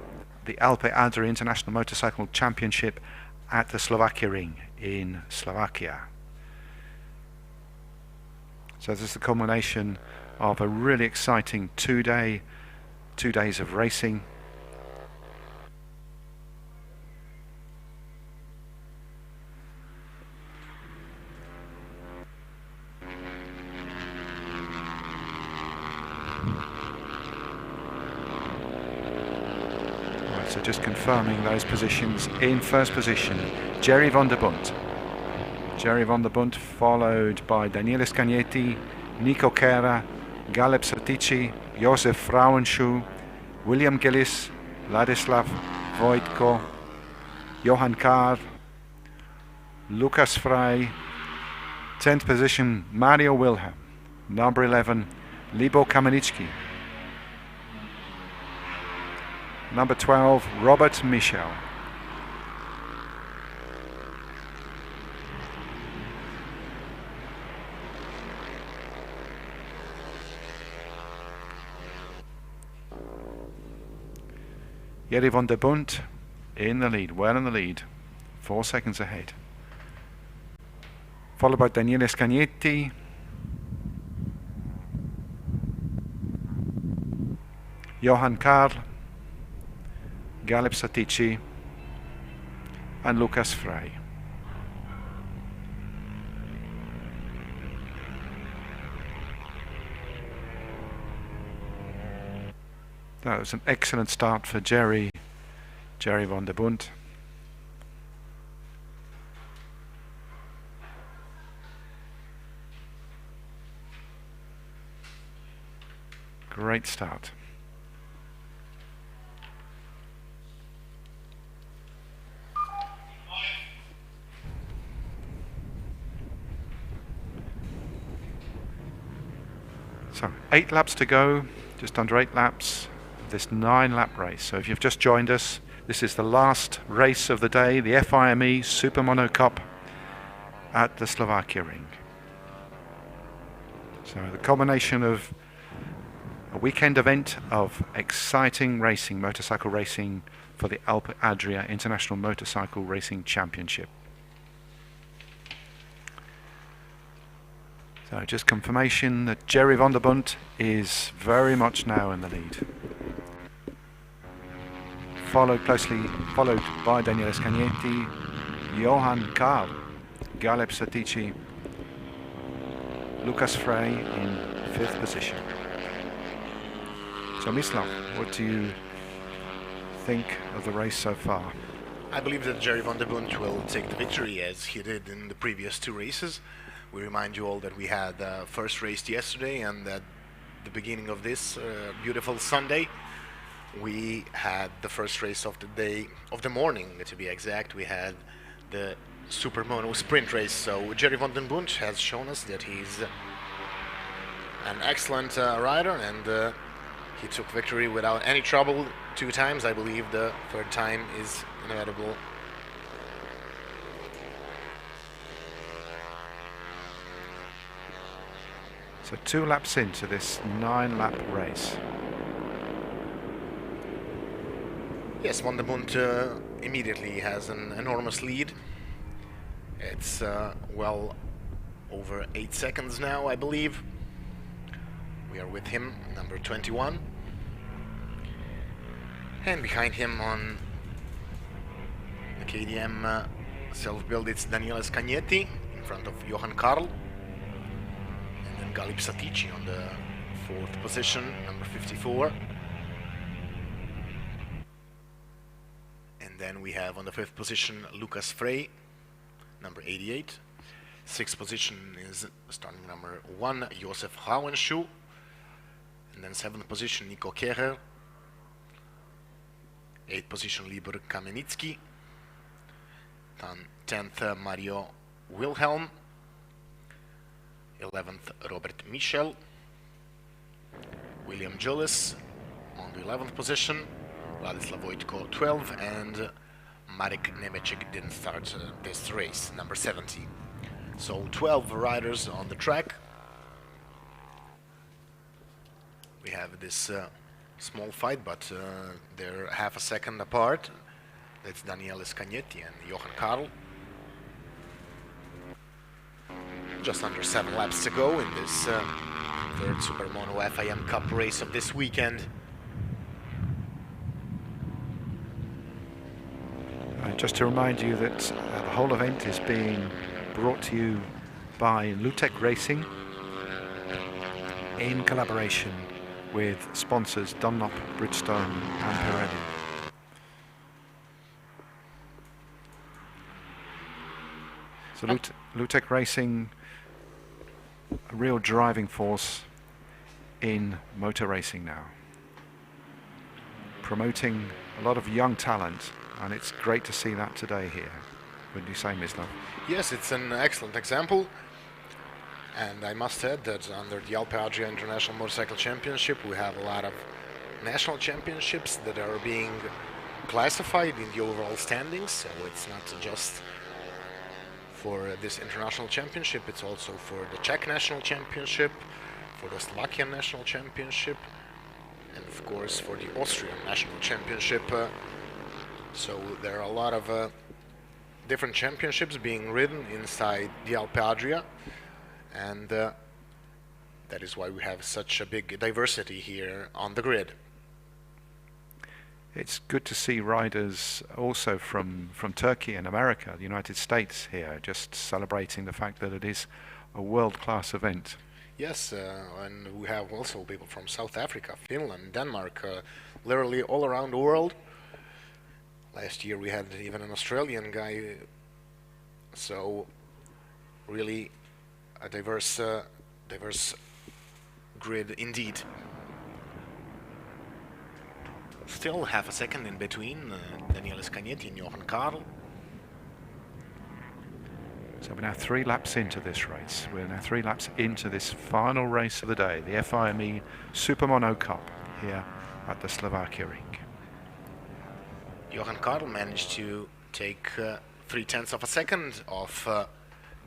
the Alpe Adria International Motorcycle Championship at the Slovakia Ring in Slovakia. So this is the culmination of a really exciting 2 days of racing. So just confirming those positions. In first position, Jerry van der Bundt. Jerry van der Bundt, followed by Daniele Scagnetti, Nico Kera, Galeb Satici, Josef Frauenschuh, William Gillis, Ladislav Wojtko, Johan Kahr, Lukas Frey. 10th position, Mario Wilhelm. Number 11, Libo Kamenicki. Number 12, Robert Michel. Jerry van der Bundt in the lead, well in the lead, 4 seconds ahead. Followed by Daniele Scagnetti, Johan Kahr, Galeb Satici and Lukas Frey. That was an excellent start for Jerry van der Bundt. Great start. So 8 laps to go, just under 8 laps of this 9-lap race. So if you've just joined us, this is the last race of the day, the FIME Super Mono Cup at the Slovakia Ring. So the combination of a weekend event of exciting racing, motorcycle racing for the Alpe Adria International Motorcycle Racing Championship. So just confirmation that Jerry van der Bundt is very much now in the lead. Followed by Daniele Scagnetti, Johan Kahr, Galeb Satici, Lukas Frey in 5th position. So Mislav, what do you think of the race so far? I believe that Jerry van der Bundt will take the victory as he did in the previous 2 races. We remind you all that we had the first race yesterday, and at the beginning of this beautiful Sunday we had the first race of the day, of the morning to be exact. We had the Super Mono sprint race. So Jerry van der Bundt has shown us that he's an excellent rider, and he took victory without any trouble 2 times. I believe the 3rd time is inevitable. So 2 laps into this 9-lap race. Yes, Van der Bund immediately has an enormous lead. It's well over 8 seconds now, I believe. We are with him, number 21. And behind him on the KTM self-build, it's Daniele Scagnetti in front of Johan Karl. And then Galip Satici on the 4th position, number 54. And then we have on the 5th position Lucas Frey, number 88. 6th position is starting number 1, Josef Hauenschuh. And then 7th position, Nico Kehrer. 8th position, Libor Kamenitsky. Then 10th, Mario Wilhelm. 11th, Robert Michel. William Julis on the 11th position. Vladislav Vojtko 12, and Marek Nemeček didn't start this race, number 70. So 12 riders on the track. We have this small fight, but they're half a second apart. That's Daniele Scagnetti and Johan Karl. Just under 7 laps to go in this 3rd Supermono FIM Cup race of this weekend. Just to remind you that the whole event is being brought to you by Lutech Racing in collaboration with sponsors Dunlop, Bridgestone and Pirelli. So Lutech Racing, a real driving force in motor racing now, promoting a lot of young talent, and it's great to see that today here. Would you say, Mislav? Yes, it's an excellent example. And I must add that under the Alpe Adria International Motorcycle Championship, we have a lot of national championships that are being classified in the overall standings. So it's not just for this international championship, it's also for the Czech National Championship, for the Slovakian National Championship, and of course for the Austrian National Championship. So there are a lot of different championships being ridden inside the Alpe Adria, and that is why we have such a big diversity here on the grid. It's good to see riders also from Turkey and America, the United States here, just celebrating the fact that it is a world-class event. Yes, and we have also people from South Africa, Finland, Denmark, literally all around the world. Last year we had even an Australian guy, so really a diverse grid indeed. Still half a second in between Daniele Scagnetti and Johan Karl. So we're now 3 laps into this race. We're now 3 laps into this final race of the day, the FIME Supermono Cup here at the Slovakia rink. Johan Karl managed to take 0.3 of a second off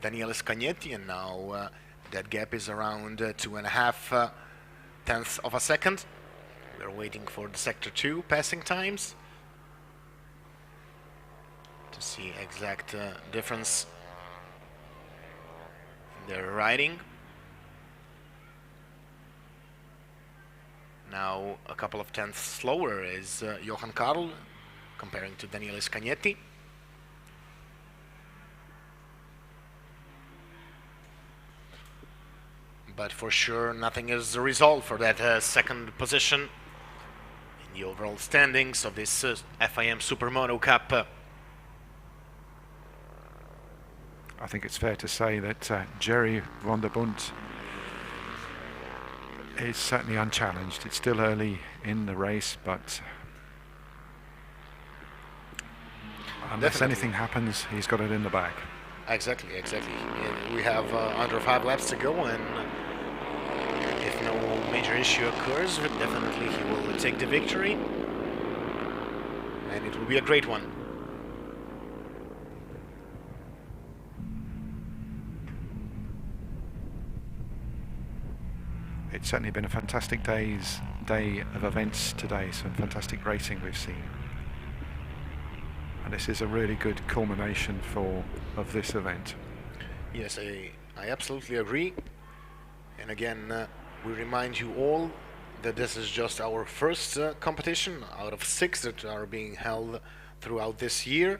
Daniele Scagnetti, and now that gap is around 2.5 tenths of a second. We're waiting for the Sector 2 passing times to see exact difference in their riding. Now a couple of tenths slower is Johan Karl comparing to Daniele Scagnetti. But for sure nothing is resolved for that second position in the overall standings of this FIM Supermono Cup. I think it's fair to say that Jerry van der Bund is certainly unchallenged. It's still early in the race, but unless anything happens, he's got it in the bag. Exactly. And we have under 5 laps to go, and if major issue occurs, definitely he will take the victory, and it will be a great one. It's certainly been a fantastic day of events today, some fantastic racing we've seen. And this is a really good culmination of this event. Yes, I absolutely agree. And again, we remind you all that this is just our first competition out of 6 that are being held throughout this year.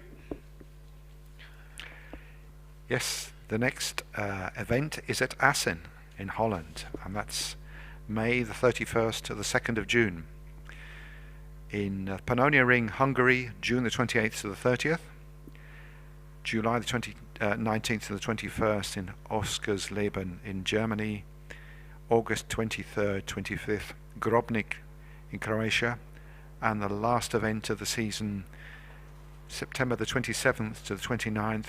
Yes, the next event is at Assen in Holland, and that's May the 31st to the 2nd of June. In Pannonia Ring, Hungary, June the 28th to the 30th. July the 19th to the 21st in Oskarsleben in Germany. August 23rd, 25th, Grobnik in Croatia. And the last event of the season, September the 27th to the 29th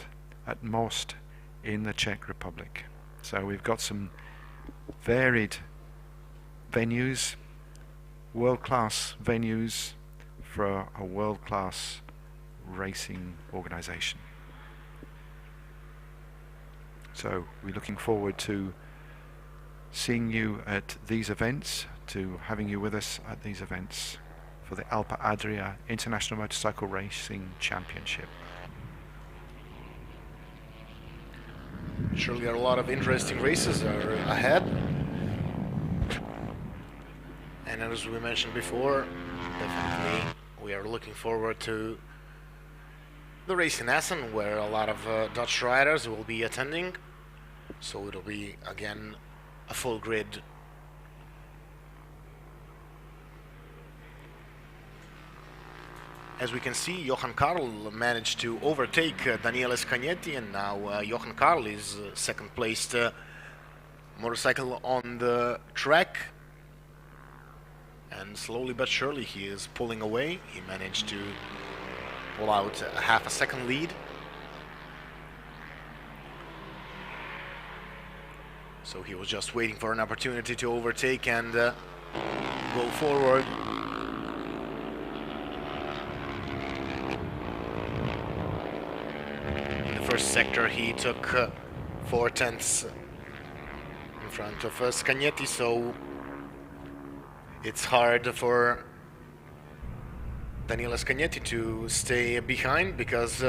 at Most in the Czech Republic. So we've got some varied venues, world-class venues for a world-class racing organisation. So we're looking forward to seeing you at these events, to having you with us at these events for the Alpe Adria International Motorcycle Racing Championship. Surely a lot of interesting races are ahead. And as we mentioned before, definitely we are looking forward to the race in Assen, where a lot of Dutch riders will be attending. So it'll be, again, a full grid. As we can see, Johan Karl managed to overtake Daniele Scagnetti, and now Johan Karl is second placed motorcycle on the track. And slowly but surely he is pulling away. He managed to pull out a half a second lead. So he was just waiting for an opportunity to overtake and go forward. In the first sector he took 4/10 in front of Scagnetti, so it's hard for Daniele Scagnetti to stay behind, because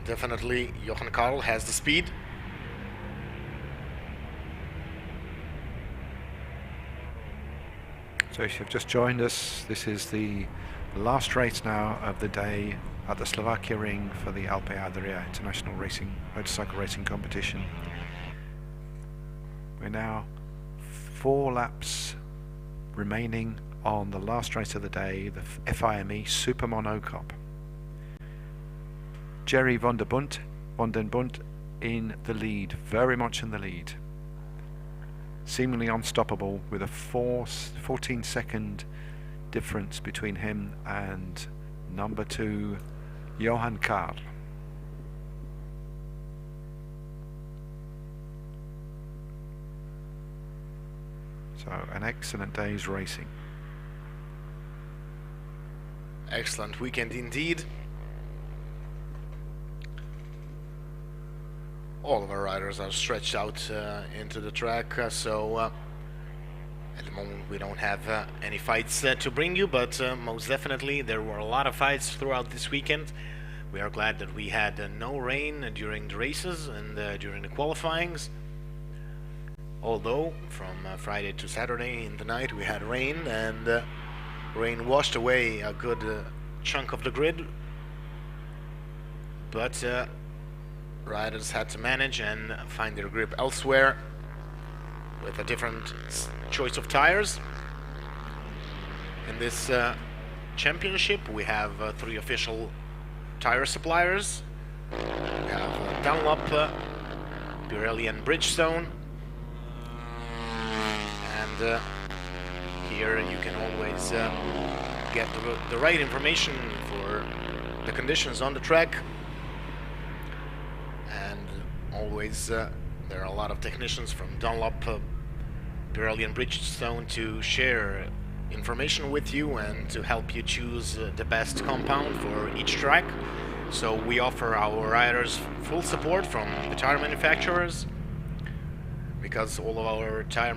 definitely Johan Karl has the speed. So if you've just joined us, this is the last race now of the day at the Slovakia Ring for the Alpe Adria International Motorcycle Racing Competition. We're now 4 laps remaining on the last race of the day, the FIME Super Mono Cup. Jerry van den Bunt in the lead, very much in the lead. Seemingly unstoppable, with a 14-second difference between him and number 2, Johan Karl. So an excellent day's racing. Excellent weekend indeed. All of our riders are stretched out into the track, so at the moment we don't have any fights to bring you, but most definitely there were a lot of fights throughout this weekend. We are glad that we had no rain during the races and during the qualifyings. Although from Friday to Saturday in the night we had rain, and rain washed away a good chunk of the grid, but riders had to manage and find their grip elsewhere with a different choice of tires. In this championship we have 3 official tire suppliers. We have Dunlop, Pirelli and Bridgestone. And here you can always get the right information for the conditions on the track. And always there are a lot of technicians from Dunlop Pirelli and Bridgestone to share information with you and to help you choose the best compound for each track. So we offer our riders full support from the tire manufacturers, because all of our tire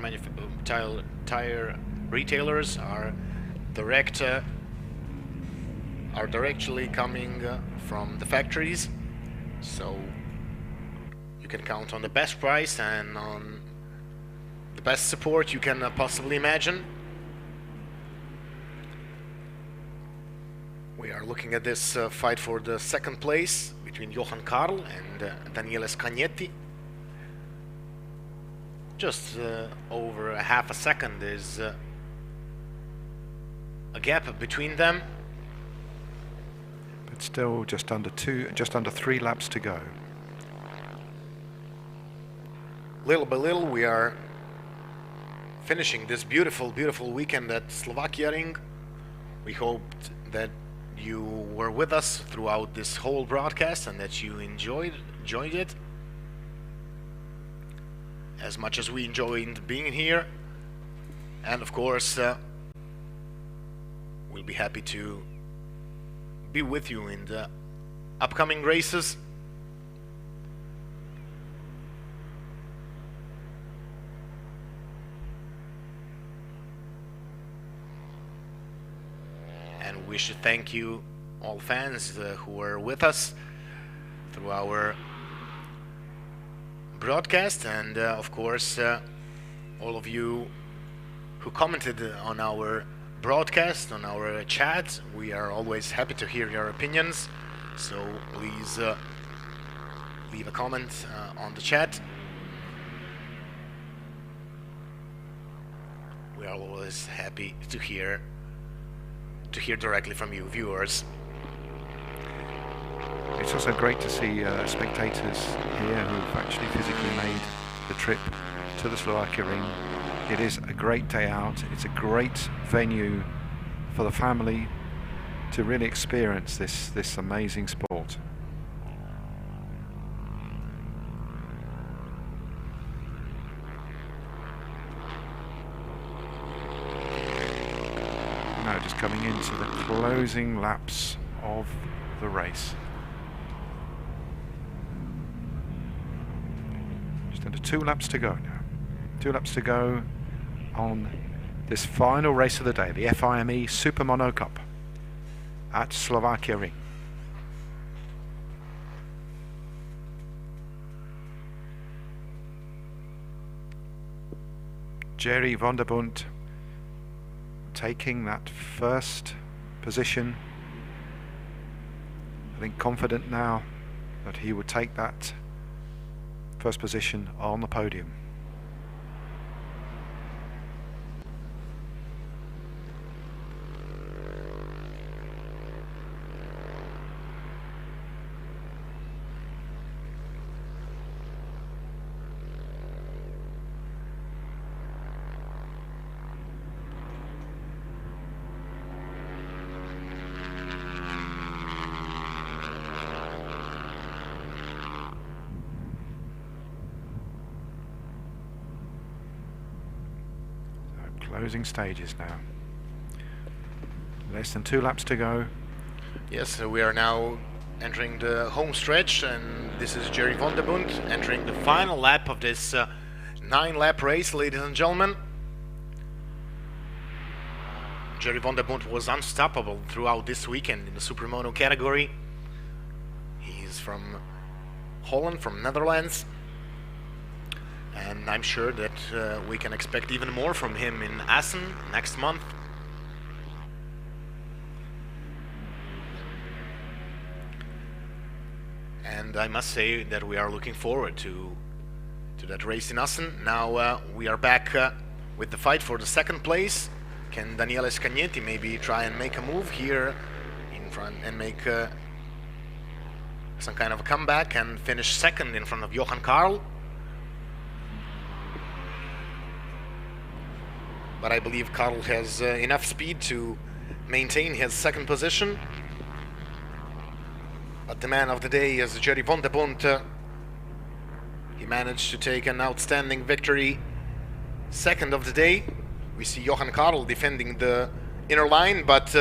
retailers are directly coming from the factories, so you can count on the best price and on the best support you can possibly imagine. We are looking at this fight for the second place between Johan Karl and Daniele Scagnetti. Just over a half a second is a gap between them. But still just under 3 laps to go. Little by little we are finishing this beautiful weekend at Slovakia Ring. We hoped that you were with us throughout this whole broadcast and that you enjoyed it as much as we enjoyed being here. And of course we'll be happy to be with you in the upcoming races. And we should thank you, all fans who were with us through our broadcast, and of course all of you who commented on our broadcast, on our chat. We are always happy to hear your opinions, so please leave a comment on the chat. We are always happy to hear directly from you viewers. It's also great to see spectators here who've actually physically made the trip to the Slovakia Ring. It is a great day out. It's a great venue for the family to really experience this amazing sport. Now just coming into the closing laps of the race. Just under 2 laps to go now. 2 laps to go on this final race of the day, the FIME Super Mono Cup at Slovakia Ring. Jerry van der Bund taking that first position. I think confident now that he would take that first position on the podium. Closing stages now. Less than 2 laps to go. Yes, we are now entering the home stretch, and this is Jerry van der Bund entering the final lap of this 9-lap race, ladies and gentlemen. Jerry van der Bund was unstoppable throughout this weekend in the Super Mono category. He's from Holland, from Netherlands. And I'm sure that we can expect even more from him in Assen next month. And I must say that we are looking forward to that race in Assen. Now we are back with the fight for the second place. Can Daniele Scagnetti maybe try and make a move here in front and make some kind of a comeback and finish second in front of Johan Karl? But I believe Karl has enough speed to maintain his second position. But the man of the day is Jerry van der Bund. He managed to take an outstanding victory second of the day. We see Johan Karl defending the inner line, but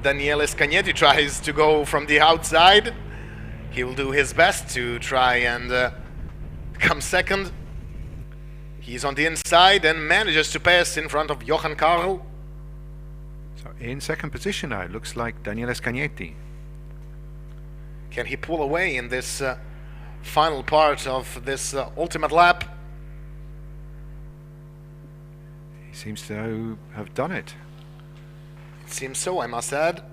Daniele Scagnetti tries to go from the outside. He will do his best to try and come second. He's on the inside and manages to pass in front of Johan Karl. So in second position now, it looks like Daniele Scagnetti. Can he pull away in this final part of this ultimate lap? He seems to have done it. It seems so, I must add.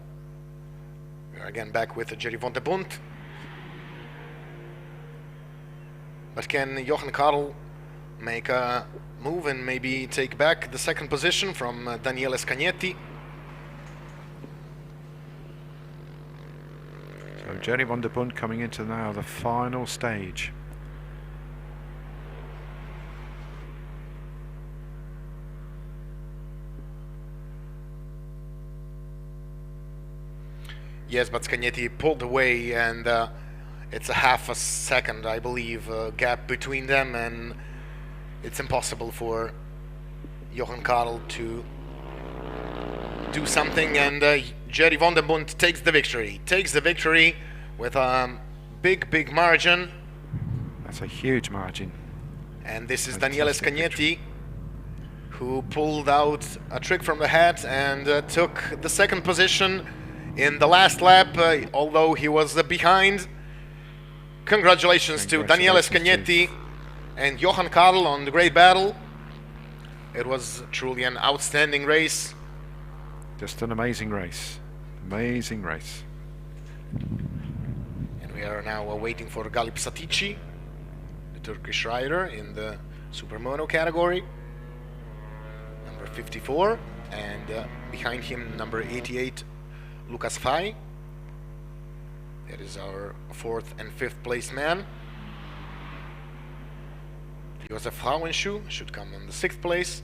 We're again back with Jerry van der Bund. But can Johan Karl make a move and maybe take back the second position from Daniele Scagnetti? So Jerry van der Bund coming into now the final stage. Yes, but Scagnetti pulled away, and it's a half a second, I believe, gap between them, and it's impossible for Johan Karl to do something, and Jerry van der Bund takes the victory. Takes the victory with a big margin. That's a huge margin. And this is Daniele Scagnetti, who pulled out a trick from the hat and took the second position in the last lap, although he was behind. Congratulations to Daniele Scagnetti and Johan Karl on the great battle. It was truly an outstanding race. Just an amazing race. Amazing race. And we are now waiting for Galip Satici, the Turkish rider in the Supermono category. Number 54. And behind him, number 88, Lucas Fay. That is our fourth and fifth place man. Josef Frauenschuh should come in the sixth place.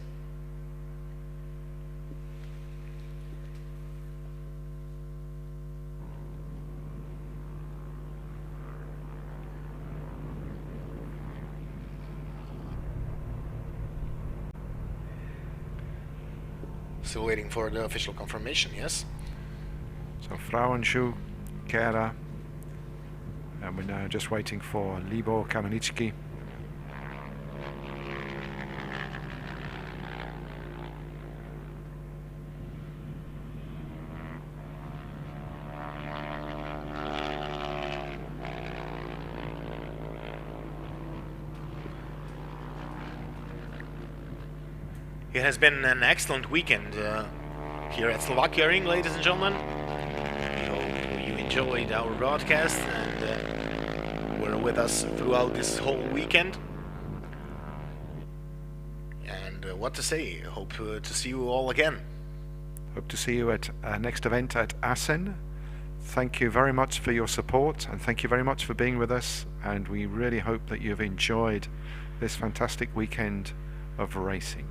Still waiting for the official confirmation, yes? So Frauenschuh, Kera, and we're now just waiting for Libor Kamenicki. It has been an excellent weekend here at Slovakia Ring, ladies and gentlemen. We hope you enjoyed our broadcast and were with us throughout this whole weekend. And what to say, hope to see you all again. Hope to see you at our next event at Assen. Thank you very much for your support, and thank you very much for being with us, and we really hope that you've enjoyed this fantastic weekend of racing.